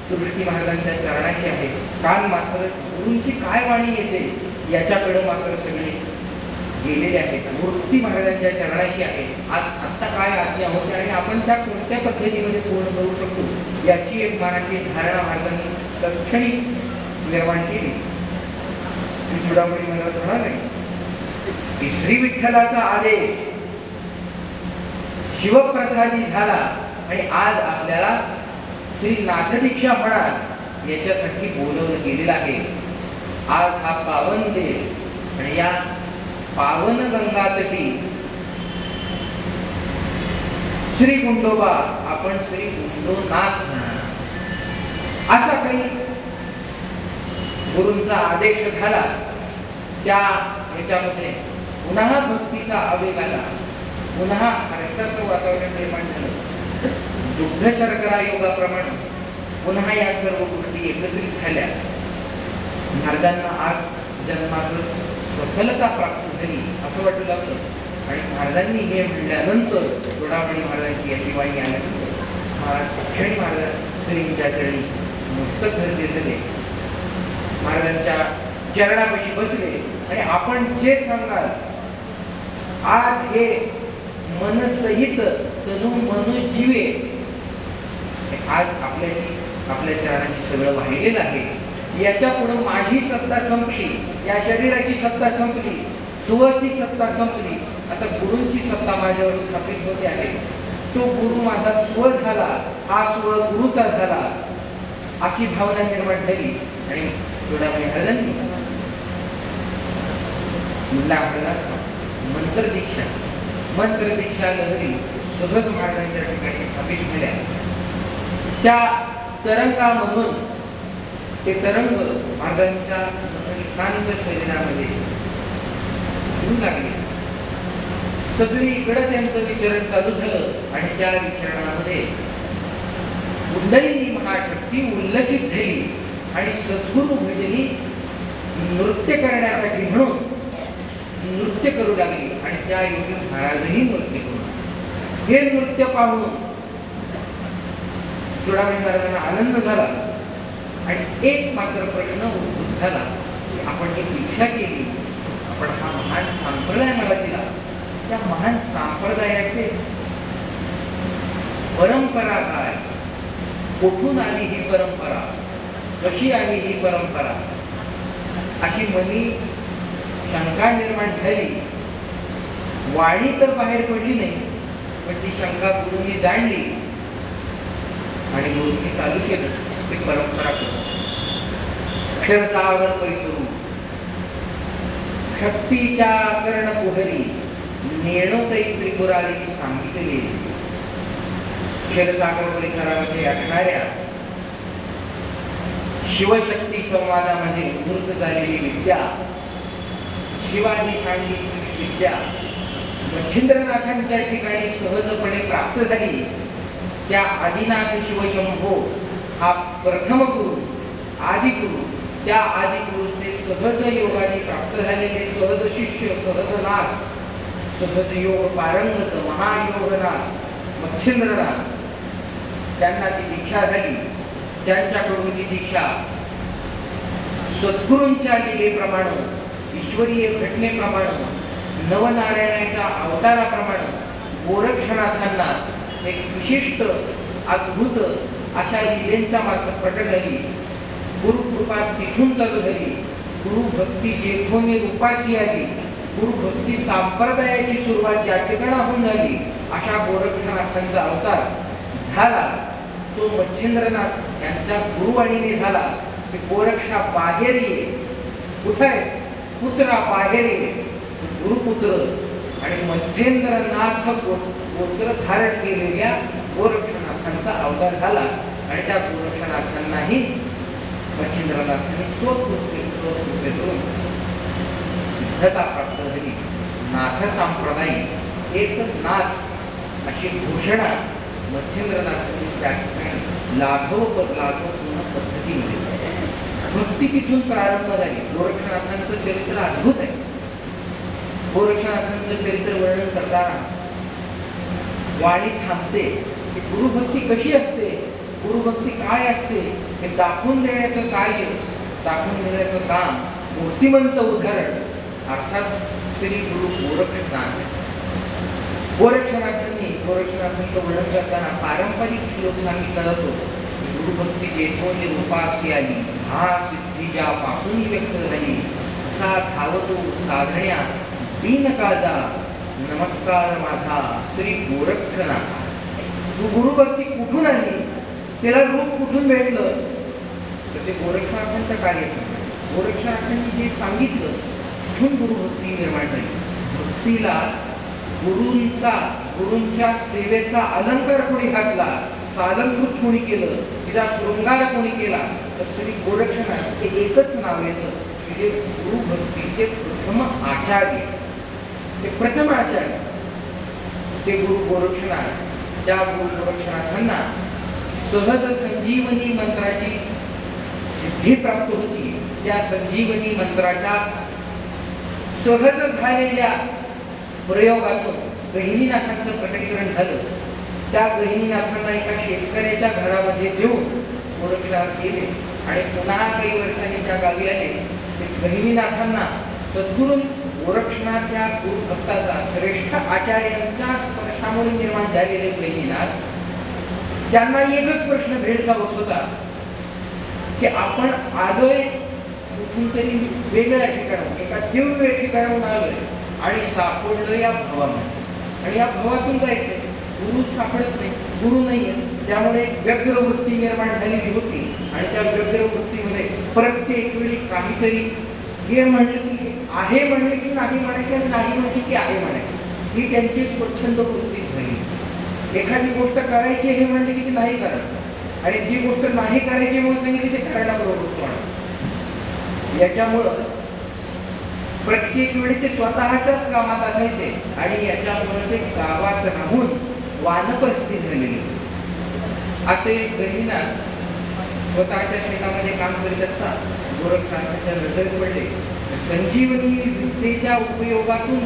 दृष्टी महाराजांच्या चरणाची आहे. कान मात्र गुरूंची काय वाणी येते याच्याकडे मात्र सगळे गेलेले आहेत. मूर्ती महाराजांच्या चरणाशी आहे. आज आत्ता काय आज्ञा होते आणि आपण त्या कोणत्या पद्धतीमध्ये पूर्ण करू शकतो याची एक मनाची धारणा महाराजांनी तत्क्षणी निर्माण केली. चोडामणी महाराज म्हणाले की श्री विठ्ठलाचा आदेश शिवप्रसादी झाला आणि आज आपल्याला श्री नाथदीक्षा होणार याच्यासाठी बोलवलं गेलेलं आहे. आज हा पावन देश आणि या पावन गंगातटी श्री गुंडोबा आपण श्री गुंडोनाथ म्हणा असा काही गुरूंचा आदेश झाला. त्या ह्याच्यामध्ये पुन्हा भक्तीचा आवेग आला, पुन्हा हर्षाचं वातावरण निर्माण झालं. दुग्ध शर्करा योगाप्रमाणे पुन्हा या सर्व गोष्टी एकत्रित झाल्या. महाराजांना आज जन्माचं सफलता प्राप्त झाली असं वाटू लागलं. आणि महाराजांनी हे म्हणल्यानंतर चोडामणी महाराजांची अशी वाणी आल्यानंतर महाराज महाराज श्रींच्या चरणी मस्तक धरले झाले, महाराजांच्या चरणापाशी बसले आणि आपण जे सांगाल आज हे मनसहित तनु मनु जीवे आज आपल्या चरणाची सगळं वाहिलेलं आहे. याच्या पुढे माझी सत्ता संपली, या शरीराची सत्ता संपली, सुवाची सत्ता संपली, आता गुरूंची सत्ता माझ्यावर स्थापित होते आहे. तो गुरु माझा स्व झाला, हा स्व गुरुचा झाला अशी भावना निर्माण झाली. आणि चोडामणी महाराजांनी मुंडा महाराजांना मंत्रदीक्षा लहरी सहज महाराजांच्या ठिकाणी स्थापित झाल्या. त्या तरंगामधून ते तरंग महाराजांच्या शांत शरीरामध्ये येऊ लागले. सगळीकडे त्यांचं विचरण चालू झालं आणि त्या विचरणामध्ये कुंडलिनी महाशक्ती उल्लसित झाली आणि सद्गुरु भजनी नृत्य करण्यासाठी म्हणून नृत्य करू लागली. आणि त्या योगी महाराजही नृत्य करू. हे नृत्य पाहून चोडामणी महाराजांना आनंद झाला आणि एक मात्र प्रश्न उद्भूत झाला की आपण ही दीक्षा केली, आपण हा महान संप्रदाय मला दिला, त्या महान संप्रदायाचे परंपरा काय, कुठून आली ही परंपरा, कशी आली ही परंपरा, अशी मनी शंका निर्माण झाली. वाणी तर बाहेर पडली नाही, पण ती शंका गुरुंनी जाणली आणि गुरुंनी चालू केलं ती परंपरा करून. क्षरसागर परिसरू शक्तीच्या कर्ण पुढरी नेणोतई त्रिपुरारी सांगितले. क्षरसागर परिसरामध्ये असणाऱ्या शिवशक्ती संवादामध्ये उद्धृत झालेली विद्या, शिवानी सांगितलेली विद्या मच्छिंद्रनाथांच्या ठिकाणी सहजपणे प्राप्त झाली. त्या आदिनाथ शिवशंभो हा प्रथम गुरु, आदिगुरु, त्या आदिगुरूचे सहज योगाने प्राप्त झालेले सहज शिष्य, सहजनाथ, सहज योग पारंगत महायोगनाथ मच्छिंद्रनाथ, त्यांना ती दीक्षा झाली. त्यांच्याकडून ती दीक्षा सद्गुरूंच्या लीलेप्रमाणे, ईश्वरीय घटनेप्रमाणे, नवनारायणाच्या अवताराप्रमाणे गोरक्षनाथांना एक विशिष्ट अद्भुत अशा लीलेंच्या मार्फत प्रकट झाली. गुरुकृपा तिथून चालू झाली. गुरुभक्ती जेथून रूपाशी आली, गुरुभक्ती संप्रदायाची सुरुवात ज्या ठिकाणाहून झाली, अशा गोरक्षनाथांचा अवतार झाला तो मच्छिंद्रनाथ यांच्या गुरुवाणीने झाला की गोरक्षा बाहेर ये, कुठे पुत्रा बाहेर ये, गुरुपुत्र. आणि मच्छिंद्रनाथ गोत्र धारण केलेल्या गोरक्षनाथांचा अवतार झाला. आणि त्या गोरक्षनाथांनाही मच्छिंद्रनाथांनी स्वकृत्य करून सिद्धता प्राप्त झाली. नाथ सांप्रदायिक एक नाथ अशी घोषणा मच्छिंद्रनाथांनी त्या ठिकाणी लाघवपूर्ण पद्धतीमध्ये भक्ती तिथून प्रारंभ झाली. गोरक्षनाथांचं चरित्र अद्भुत आहे. गोरक्षनाथांचं चरित्र वर्णन करताना वाणी थांबते की गुरुभक्ती कशी असते, गुरुभक्ती काय असते हे दाखवून देण्याचं कार्य, दाखवून देण्याचं काम, मूर्तिमंत उदाहरण अर्थात श्री गुरु गोरक्षनाथ. गोरक्षनाथांचं वर्णन करताना पारंपरिक श्लोक सांगितला जातो. गुरुभक्ती जेथून रूपासी आली, हा सिद्धी ज्यापासून व्यक्त झाली, असा धावतो साधण्या दीन काजा, नमस्कार माझा श्री गोरक्षनाथ. तू गुरुभक्ती कुठून आली, त्याला रूप कुठून भेटलं, तर ते गोरक्षनाथांचं कार्य. गोरक्षनाथांनी जे सांगितलं तिथून गुरुभक्ती निर्माण झाली. भक्तीला गुरूंच्या सेवेचा अलंकार कोणी घातला, सालंकृत कोणी केलं, तिचा शृंगार कोणी केला, तर श्री गोरक्षनाथ हे एकच नाव येतं की जे गुरुभक्तीचे प्रथम आचार्य, ते प्रथम आचार्य ते गुरु गोरक्षनाथ. त्या गुरु गोरक्षनाथांना सहज संजीवनी मंत्राची सिद्धी प्राप्त होती. त्या संजीवनी मंत्राच्या सहज झालेल्या प्रयोगातून गहिनीनाथांचं प्रकटीकरण झालं. त्या गहिनीनाथांना एका शेतकऱ्याच्या घरामध्ये देऊन गोरक्षनाथ गेले आणि पुन्हा काही वर्षांनी त्या गावी आले. ते गहिनीनाथांना सद्गुरू गोरक्षनाथ या गुरुभक्ताचा श्रेष्ठ आचार्यांच्या स्पर्शामुळे निर्माण झालेले गहिनीनाथ, त्यांना एकच प्रश्न भेडसावत होता की आपण आलोय कुठून तरी वेगळ्या ठिकाणाहून, एका दिव्य ठिकाणाहून आलोय आणि सापडलो या भवामध्ये, आणि या भवातून जायचंय, गुरु सापडत नाही, गुरु नाहीये. त्यामुळे व्यग्र वृत्ती निर्माण झालेली होती. आणि त्या व्यग्र वृत्तीमध्ये प्रत्येक वेळी काहीतरी हे म्हणलं की आहे, म्हणले की नाही म्हणायचे, आणि नाही म्हणले की आहे म्हणायचे. ही त्यांची स्वच्छंद वृत्तीच झाली. एखादी गोष्ट करायची हे म्हणले की ते नाही करत, आणि जी गोष्ट नाही करायची म्हणून सांगितली ते करायला प्रवृत्त होणार. याच्यामुळं प्रत्येक वेळी ते स्वतःच्याच कामात असायचे आणि याच्यामुळे ते गावात राहून वानप्रस्थी झालेली. असे गहिनीनाथ स्वतःच्या शेतामध्ये काम करीत असतात गोरक्षनाथांच्या नजरेत पडले. संजीवनी विद्येच्या उपयोगातून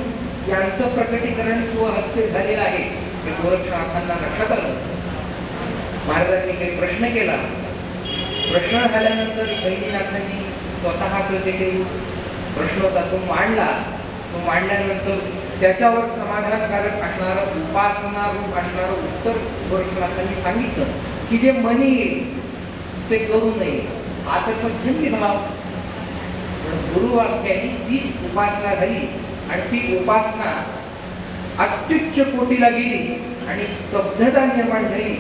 यांचं प्रकटीकरण स्वहस्ते झालेलं आहे हे गोरक्षनाथांना लक्षात आलं. महाराजांनी काही प्रश्न केला. प्रश्न झाल्यानंतर गहिनीनाथांनी स्वतःच जे काही प्रश्न होता तो मांडला. तो मांडल्यानंतर त्याच्यावर समाधानकारक असणारं उपासना रूप असणारं उत्तर गोरक्षनाथांनी सांगितलं की जे मनी येईल ते करू नये. आता सज्जन्य भाव गुरुवाक्याने तीच उपासना झाली आणि ती उपासना अत्युच्च कोटीला गेली आणि स्तब्धता निर्माण झाली,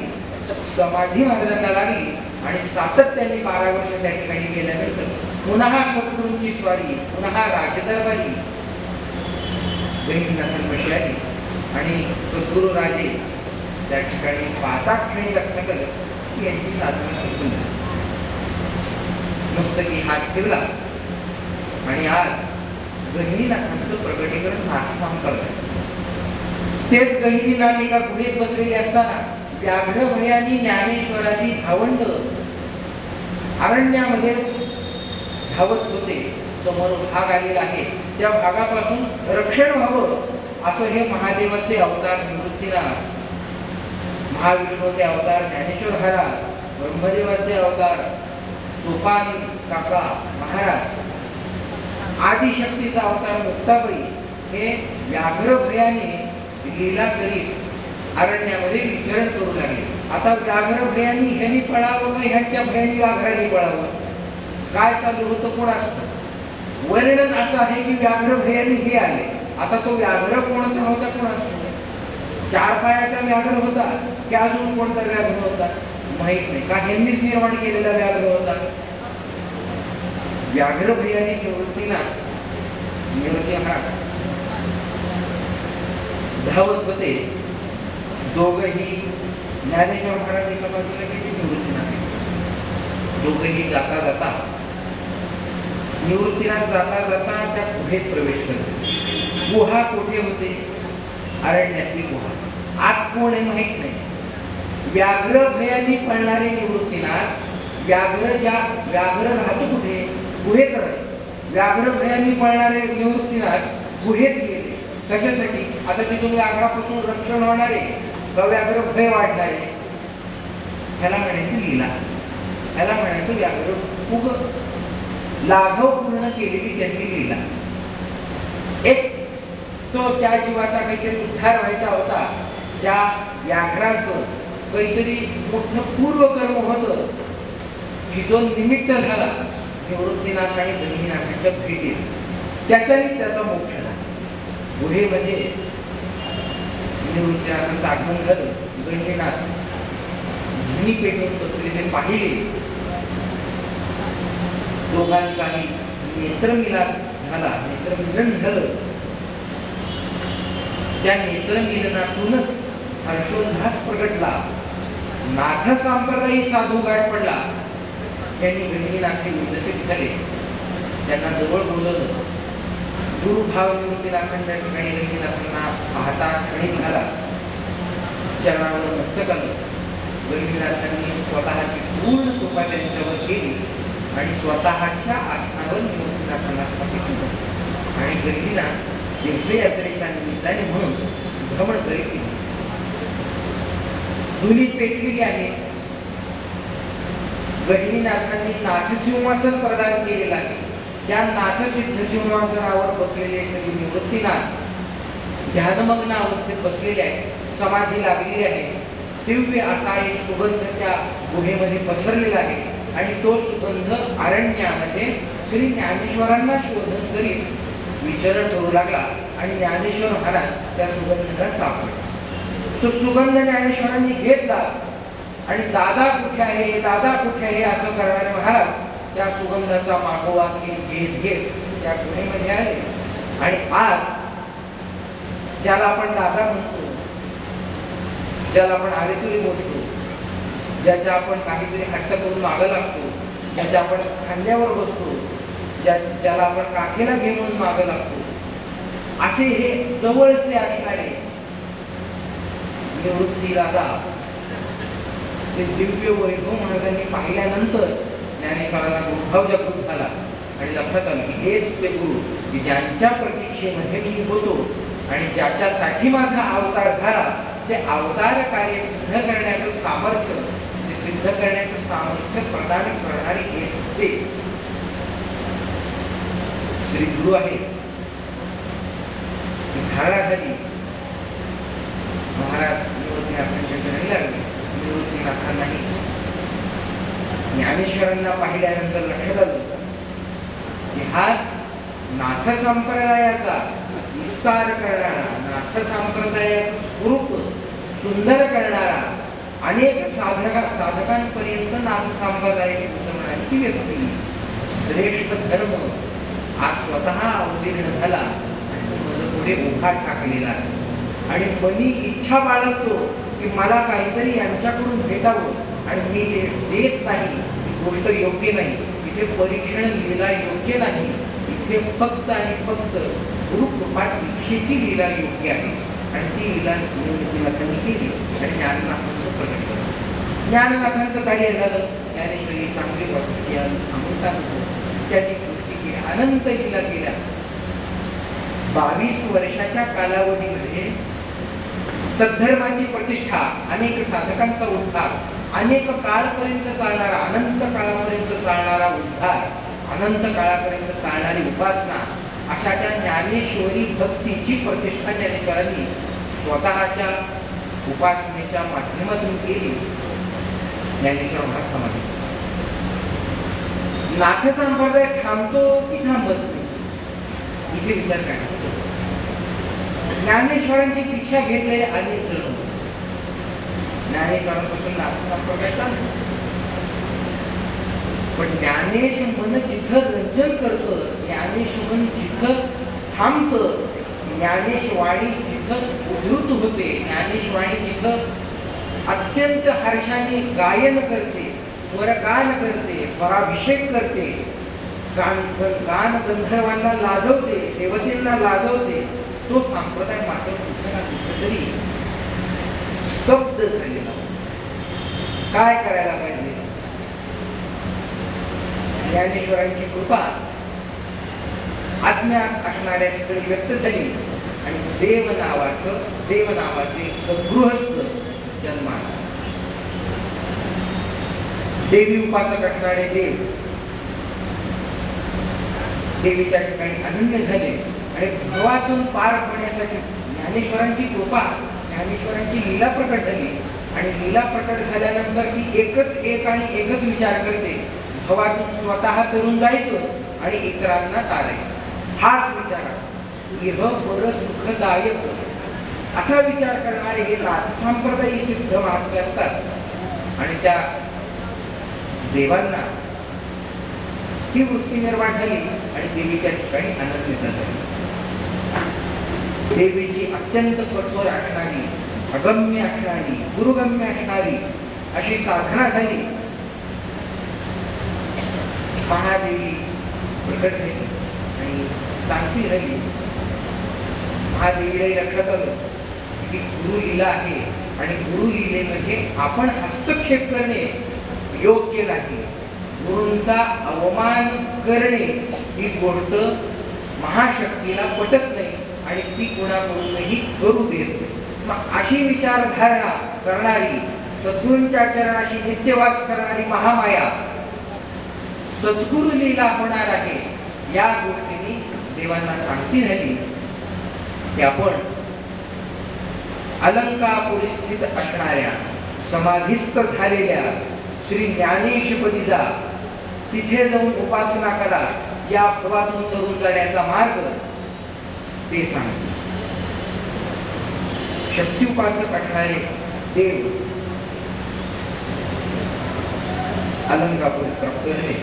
समाधी मार्गाला लागली आणि सातत्याने 12 वर्ष त्या ठिकाणी गेल्यानंतर पुन्हा सद्गुरूंची स्वारी, पुन्हा राजदरबारी गहिनीनाथांपाशी आली आणि सद्गुरू राजे त्या ठिकाणी पाहताक्षणी लक्षात आलं की यांची साधना सुटून मस्तकी हात ठेवला आणि आज गहिनीनाथांचं प्रकटीकरण नाथसाम करतात. तेच गहिनीनाथ एका गुहेत बसलेले असताना व्याघ्र भयानी ज्ञानेश्वरादी धावंड अरण्यामध्ये धावत होते. समोर भाग आलेला आहे, त्या भागापासून रक्षण व्हावं असं हे महादेवाचे अवतार निवृत्तीनाथ, महाविष्णूचे अवतार ज्ञानेश्वर महाराज, ब्रह्मदेवाचे अवतार सोपान काका महाराज, आदिशक्तीचा अवतार मुक्ताबाई हे व्याघ्र भयाने लीला करीत अरण्यामध्ये विचरण करू लागले. आता व्याघ्र भयानी ह्यांनी पळावं का ह्यांच्या भयानी व्याघ्राने पळावं, काय चालू होतं कोण असतं. वर्णन असं आहे की व्याघ्र भयानी हे आले. आता तो व्याघ्र कोणता होता कोण असतो, 4 पायाचा व्याघ्र होता की अजून कोणता व्याघ्र होता माहित नाही, का ह्यांनीच निर्माण केलेला व्याघ्र होता. व्याघ्र भयानी निवृत्ती महाराज धावत होते. दोघही ज्ञानेश्वर महाराज एका बाजूला गेले, निवृत्तीनाथ दोघही जाता जाता निवृत्तीनाथ जाता जाता त्या गुहेत प्रवेश करते. गुहा कोठे होते, अरण्यातली गुहा. आत कोण आहे माहित नाही. व्याघ्र भयानी पळणारे निवृत्तीनाथ, व्याघ्र राहतो कुठे, गुहेत राहते. व्याघ्र भयानी पळणारे निवृत्तीनाथ गुहेत गेले. कशासाठी, आता तिथून व्याघ्रापासून रक्षण होणारे का व्याघ्र भय वाढणारे, ह्याला म्हणायचं लीला, ह्याला म्हणायचं व्याघ्र उग लाघव पूर्ण केलेली त्यांनी लीला. एक तो त्या जीवाचा काहीतरी उद्धार व्हायचा होता, त्या व्याघ्राचं काहीतरी मोठं पूर्वकर्म होतं की जो निमित्त झाला निवृत्तीनाथ आणि गहिनीनाथांच्या भेटीत, त्याच्याने त्याचा मोक्ष झाला. गुहेमध्ये निवृत्तीनाथांचं आगमन झालं. गहिनीनाथ धनी पेटून बसलेले पाहिले. दोघांचाही नेत्रमिलन झाला, नेत्रमिलन झालं. त्या नेत्रमिलनातूनच हर्षोल्हास प्रगटला. नाथ संप्रदायी साधू गाठ पडला. त्यांनी गहिनीनाथी विकसित झाले. त्यांना जवळ बोलवलं. गुरुभाव निवृत्तीनाथांच्या ठिकाणी गहिनीनाथांना पाहता क्षणिक झाला. चरणावर मस्तक आलं. गहिनीनाथांनी स्वतःची पूर्ण कृपा त्यांच्यावर केली आणि स्वतःच्या आसनावर निवृत्तीनाथांना स्थापित केलं आणि गहिनीनाथ तीर्थयात्रेच्या निमित्ताने म्हणून भ्रमण करीत गेले. धुनी पेटलेली आहे. गहिनीनाथांनी नाथसिंहासन प्रदान केलेलं आहे. त्या नाथसिद्ध सिंहासनावर बसलेले श्री निवृत्तीनाथ ध्यानमग्न अवस्थेत बसलेले आहेत. समाधी लागलेली आहे. दिव्य असा एक सुगंध त्या गुहेमध्ये पसरलेला आहे आणि तो सुगंध अरण्यामध्ये श्री ज्ञानेश्वरांना शोधन करीत विचरण करू लागला आणि ज्ञानेश्वर महाराज त्या सुगंधाला सापडले. तो सुगंध ज्ञानेश्वरांनी घेतला आणि दादा कुठे आहे, दादा कुठे आहे असं करणारे महाराज त्या सुगंधाचा मागोवा घेत त्या गुहेमध्ये आले. आणि आज ज्याला आपण दादा म्हणतो, ज्याला आपण आरेतुरी बोलतो, ज्याच्या आपण काहीतरी हट्ट करून मागं लागतो, ज्याच्या आपण खांद्यावर बसतो, ज्याला आपण काठीला घेऊन मागं लागतो, असे हे जवळचे असणारे निवृत्ती दादा ते दिव्य वैभव महाराजांनी पाहिल्यानंतर ज्ञानेश्वरांना गुरुभाव जागृत झाला आणि लक्षात आलं की हेच ते गुरु की ज्यांच्या प्रतीक्षेमध्ये मी होतो आणि ज्याच्यासाठी माझा अवतार झाला, ते अवतार कार्य सिद्ध करण्याचं सामर्थ्य, ते सिद्ध करण्याचं सामर्थ्य प्रदान करणारे हेच ते श्री गुरु आहे. नारळाखाली महाराज निवृत्तीनाथांच्या चरणी लागले. निवृत्तीनाथांनाही ज्ञानेश्वरांना पाहिल्यानंतर लक्षात आलं की हाच नाथ संप्रदायाचा विस्तार करणारा, नाथ संप्रदायाचं स्वरूप सुंदर करणारा, अनेक साधकांपर्यंत नाथ संप्रदायाची उतरणारी ती व्यक्ती, श्रेष्ठ धर्म आज स्वतः अवतीर्ण झाला आणि तो पुढे उभा टाकलेला आहे. आणि मनी इच्छा बाळगतो की मला काहीतरी यांच्याकडून भेटावं आणि मी ते देत नाही. ही गोष्ट योग्य नाही. इथे परीक्षण लीला योग्य नाही. इथे फक्त आणि फक्त गुरुकृपात इच्छेची लीला योग्य आहे. आणि ती लीला निवृत्तीनाथांनी केली आणि ज्ञाननाथांचं प्रकट केलं. ज्ञाननाथांचं कार्य झालं. ज्ञानेश्वरी चांगली वाटली अमृता इत्यादी गोष्टी केल्या, अनंत लीला केल्या. 22 वर्षाच्या कालावधीमध्ये सद्धर्माची प्रतिष्ठा, अनेक साधकांचा उद्धार, अनेक काळपर्यंत चालणारा, अनंत काळापर्यंत चालणारा उद्धार, अनंत काळापर्यंत चालणारी उपासना, अशा त्या ज्ञानेश्वरी भक्तीची प्रतिष्ठा ज्ञानेश्वरांनी स्वतःच्या उपासनेच्या माध्यमातून केली. ज्ञानेश्वर महाराज समाधी. नाथ संप्रदाय थांबतो की थांबत नाही, इथे विचार करण्यात. ज्ञानेश्वरांची दीक्षा घेतलेले अनेक जण ज्ञानेश्वरांपासून नाथ संप्रदाय चालतो. पण ज्ञानेश मन जिथं रंजन करतं, ज्ञानेश मन जिथं थांबतं, ज्ञानेशवाणी जिथं उद्धृत होते, ज्ञानेशवाणी जिथं अत्यंत हर्षाने गायन करते, स्वरगान करते, स्वराभिषेक करते, गान गंधर्वांना लाजवते, देवतेंना लाजवते, तो संप्रदाय मात्र कुठेतरी स्तब्ध झालेला. काय करायला पाहिजे? ज्ञानेश्वरांची कृपा अज्ञात असणाऱ्या स्थळी व्यक्त झाली आणि देव नावाचे सद्गृहस्थ जन्माला. देवी उपासक असणारे देव देवीच्या ठिकाणी अनन्य झाले आणि भवातून पार पडण्यासाठी ज्ञानेश्वरांची कृपा, ज्ञानेश्वरांची लीला प्रकट झाली. आणि लीला प्रकट झाल्यानंतर ती एकच विचार करते, भवातून स्वतः तरून जायचं आणि इतरांना तारायचं. हाच विचार असतो. इह बर सुखदायक असा विचार करणारे हे नाथ संप्रदायी सिद्ध महात्मे असतात. आणि त्या देवांना ही वृत्ती निर्माण झाली आणि देवीच्या ठिकाणी अनन्यता झाली. देवीची अत्यंत कठोर असणारी, अगम्य असणारी, गुरुगम्य असणारी अशी साधना झाली. महादेवी प्रकट झाली आणि सांगती झाली. महादेवीलाही लक्षात आलं की गुरु लीला आहे आणि गुरु लीलेमध्ये आपण हस्तक्षेप करणे योग्य नाही. गुरूंचा अवमान करणे ही गोष्ट महाशक्तीला पटत नाही आणि ती कोणाकडूनही करू देत नाही. मग अशी विचारधारणा करणारी, सद्गुरूंच्या चरणाशी नित्यवास करणारी महामाया सद्गुरु लीला होणार आहे, या गोष्टींनी देवांना सांगती झाली की आपण अलंकापुरी स्थित असणाऱ्या, समाधिस्थ झालेल्या श्री ज्ञानेशपदी जा, तिथे जाऊन उपासना करा. या भवातून तरून जाण्याचा मार्ग ते सांगते. शक्ती उपासक असणारे देव अलंकापुरी प्राप्त झाले.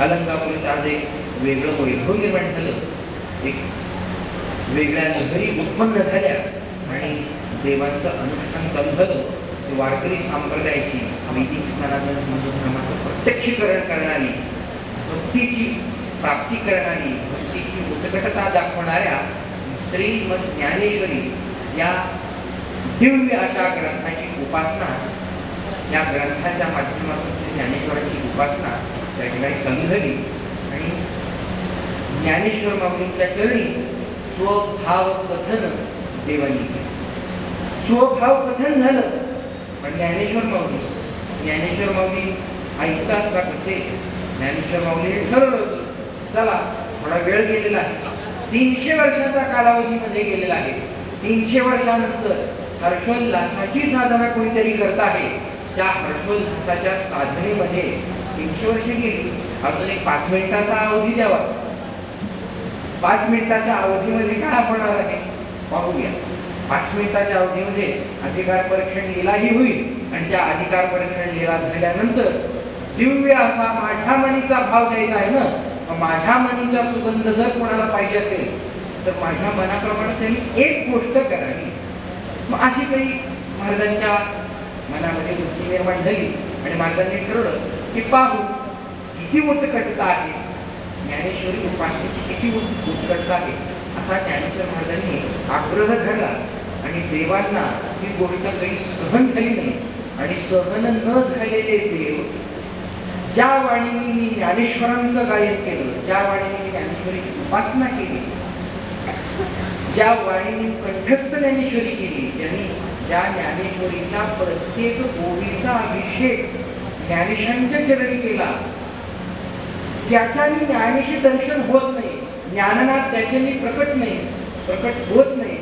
अलंकापुरीचं आज एक वेगळं वैभव निर्माण झालं. एक वेगळ्या नगरी उत्पन्न झाल्या आणि देवांचं अनुष्ठान चालू झालं. वारकरी संप्रदायाची वैदिक सनातन हिंदू धर्माचं प्रत्यक्षीकरण करणारी, भक्तीची प्राप्ती करणारी, भक्तीची उत्कटता दाखवणाऱ्या श्रीमद ज्ञानेश्वरी या दिव्य अशा ग्रंथाची उपासना, या ग्रंथाच्या माध्यमातून श्री ज्ञानेश्वरांची उपासना त्या ठिकाणी चालू झाली. आणि ज्ञानेश्वर माऊलींच्या चरणी स्वभाव कथन देवांनी केलं. स्वभाव कथन झालं. पण ज्ञानेश्वर माऊली ऐकतात का कसे? ज्ञानेश्वर माऊली हे ठरवलं होतं चला थोडा वेळ गेलेला आहे, 300 वर्षाचा कालावधीमध्ये गेलेला आहे. 300 वर्षानंतर हर्षोल्लासाची साधना कोणीतरी करत आहे. त्या हर्षोल्लासाच्या साधनेमध्ये 300 वर्ष गेली, अजून एक 5 मिनिटाचा अवधी द्यावा. 5 मिनिटाच्या अवधीमध्ये काय होणार आहे पाहूया. 5 मिनिटाच्या अवधीमध्ये अधिकार परीक्षण लीलाही होईल आणि त्या अधिकार परीक्षण लीला झाल्यानंतर दिव्य असा माझ्या मनीचा भाव द्यायचा आहे ना. माझ्या मनीचा सुगंध जर कोणाला पाहिजे असेल तर माझ्या मनाप्रमाणे त्यांनी एक गोष्ट करावी. मग अशी काही महाराजांच्या मनामध्ये वृत्ती निर्माण झाली आणि महाराजांनी ठरवलं की पाहू किती उत्कटता आहे, ज्ञानेश्वरी उपासनेची किती उत्कटता आहे. असा ज्ञानेश्वर महाराजांनी आग्रह धरला आणि देवांना ही गोष्ट काही सहन झाली नाही. आणि सहन न झालेले देव ज्या वाणीने मी ज्ञानेश्वरांचं गायन केलं, ज्या वाणीने मी ज्ञानेश्वरीची उपासना केली, ज्या वाणीने कंठस्थ ज्ञानेश्वरी केली, ज्या ज्ञानेश्वरीच्या प्रत्येक ओळीचा अभिषेक ज्ञानेशांच्या चरणी केला, त्याच्याने ज्ञानेशी दर्शन होत नाही, ज्ञाननाथ त्याच्याने प्रकट होत नाही.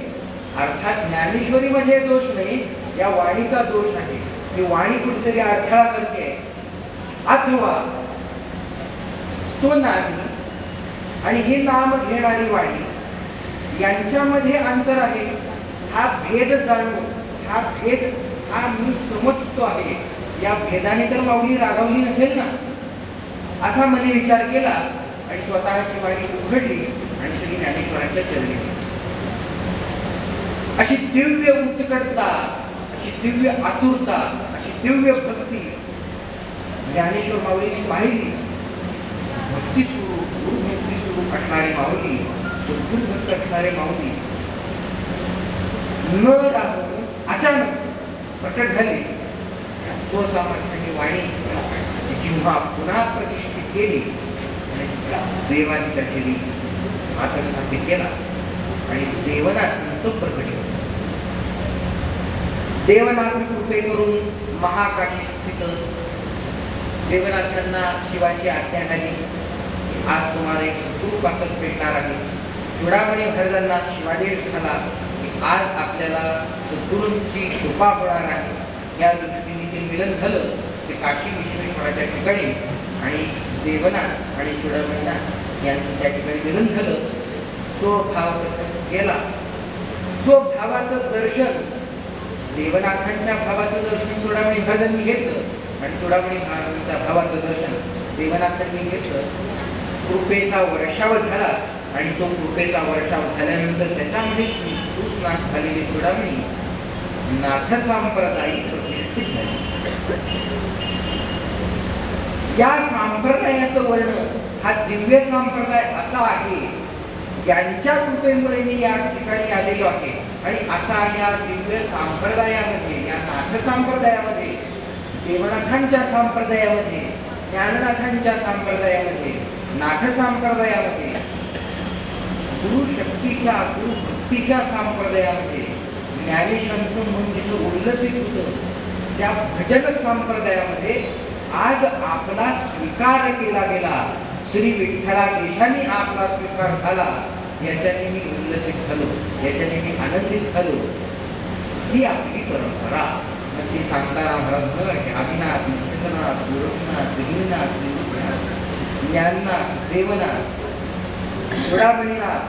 अर्थात ज्ञानेश्वरीमध्ये दोष नाही, या वाणीचा दोष आहे. ही वाणी कुठेतरी अडथळा करते अथवा तो नाही आणि हे नाम घेणारी वाणी यांच्यामध्ये अंतर आहे. हा भेद जाणून हा मी समजतो आहे. या भेदाने तर माऊली रागावली नसेल ना, असा मध्ये विचार केला आणि स्वतःची वाणी उघडली आणि श्री ज्ञानेश्वरांच्या चरणी. अशी दिव्य उत्कटता, अशी दिव्य आतुरता, अशी दिव्य भक्ती ज्ञानेश्वर माऊलीची पाहिली. भक्ती सुरू असणारे माऊली, सद्गुरू भक्त असणारे माऊली न राहून अचानक प्रकट झाले. स्वसामर्थ्याने वाणी जिव्हा पुन्हा प्रतिष्ठित केली आणि देवानी त्याची आत्मस्थापित केला आणि देवनाथांचं प्रकट केलं. देवनाथ कृपे करून महाकाशी स्थित देवनाथांना शिवाची आज्ञा झाली. आज तुम्हाला एक सद्गुरू उपासक भेटणार आहे. चूडामणी महाराजांना शिवादेश झाला की आज आपल्याला सद्गुरूंची कृपा होणार आहे. या दृष्टीने ते मिलन झालं ते काशी विश्वेश्वराच्या ठिकाणी आणि देवनाथ आणि चूडामणीनाथ यांचं त्या ठिकाणी मिलन झालं. स्वभाव गेला. स्वभावाचं दर्शन, देवनाथांच्या भावाचं दर्शन चूडामणी महाराजांनी घेतलं आणि चूडामणी महाराजांच्या भावाचं दर्शन देवनाथांनी घेतलं. कृपेचा वर्षाव झाला आणि तो कृपेचा वर्षाव झाल्यानंतर त्याच्यामध्ये सुस्नात झालेली चूडामणी नाथ संप्रदायी प्रतिष्ठित झाली. या संप्रदायाचं वर्णन हा दिव्य संप्रदाय असा आहे, यांच्या कृपेमुळे मी या ठिकाणी आलेलो आहे. आणि असा या दिव्य संप्रदायामध्ये, या नाथ संप्रदायामध्ये, देवनाथांच्या संप्रदायामध्ये, ज्ञाननाथांच्या संप्रदायामध्ये, नाथ संप्रदायामध्ये, गुरुशक्तीच्या गुरुभक्तीच्या संप्रदायामध्ये ज्ञानेशांचं मन जिथं उल्लसित होतं, त्या भजन संप्रदायामध्ये आज आपला स्वीकार केला गेला. श्री विठ्ठला देशाने आपला स्वीकार झाला. याच्याने मी उल्लसित झालो, याच्याने मी आनंदित झालो. ही आपली परंपरा. ती सांगताना महाराज आदिनाथ, नक्षत्रनाथ, गोरखनाथ, दिगनाथ, ज्ञाननाथ, देवनाथ, चूडामणीनाथ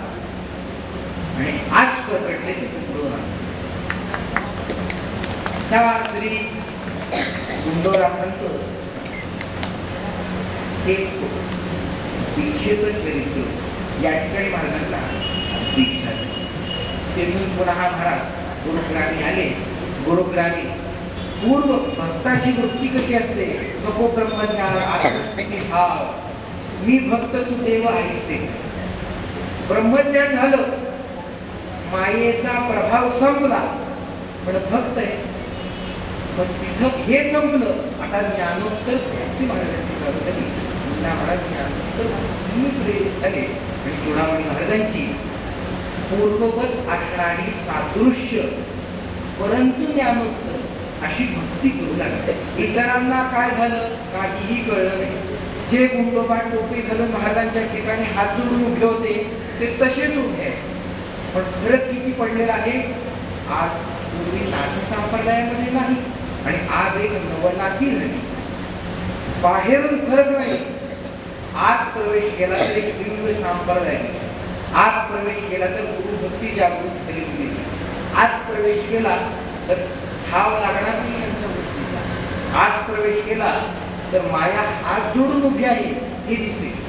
आणि आज प्रकटले ते गुरुनाथ. त्या श्री गुंडोराखांचं हे दीक्षेचं चरित्र या ठिकाणी महाराजांना दीक्षा झाली. तेथून पुन्हा महाराज गुरुग्रामी आले. गुरुग्रामी पूर्व भक्ताची वृत्ती कशी असते, नको ब्रह्मज्ञान, आत्मस्थिती भाव, मी भक्त तू देव आहेस. ब्रह्मज्ञान झालं, मायेचा प्रभाव संपला, पण भक्त आहे. पण तिथं हे संपलं. आता ज्ञानोत्तर भक्ती महाराजांची झाली. महाराज ज्ञानोत्तर भक्ती प्रेरित झाले आणि चूडामणी महाराजांची पूर्ववत असणारी सादृश्य परंतु ज्ञानोत्तर अशी भक्ती करू लागली. इतरांना काय झालं काहीही कळलं नाही. जे गुंडोबाण टोपी घालून महाराजांच्या ठिकाणी हात जोडून उभे होते ते तसेच उभे आहेत. पण फरक किती पडलेला आहे, आज पूर्वी नाथ संप्रदायामध्ये नाही आणि आज एक नवनाथी नाही. बाहेरून फरक नाही, आत प्रवेश केला तर एक दिव्य संप्रदाय दिसेल. आत प्रवेश केला तर गुरुभक्ती जागृत झालेली दिसेल. आत प्रवेश केला तर ठाव लागणार नाही यांच्या वृत्तीचा. आत प्रवेश केला तर माया हात जोडून उभी आहे हे दिसेल.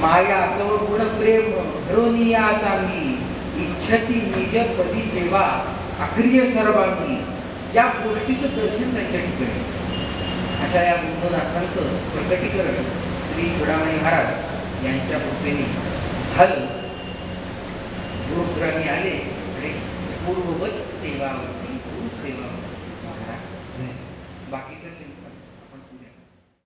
माया तव गुण प्रेम धरोनिया चांगली इच्छती निज पदी सेवा अक्रिय सर्वांगी, या गोष्टीचं दर्शन त्यांच्या ठिकाणी. अशा या बुद्धनाथांचं प्रकटीकरण श्री चुडामणी महाराज यांच्या कृपेने झालं. गुरुपुरांनी आले आणि पूर्ववत सेवा होती, गुरु सेवा होती महाराज. बाकीचं चिंतन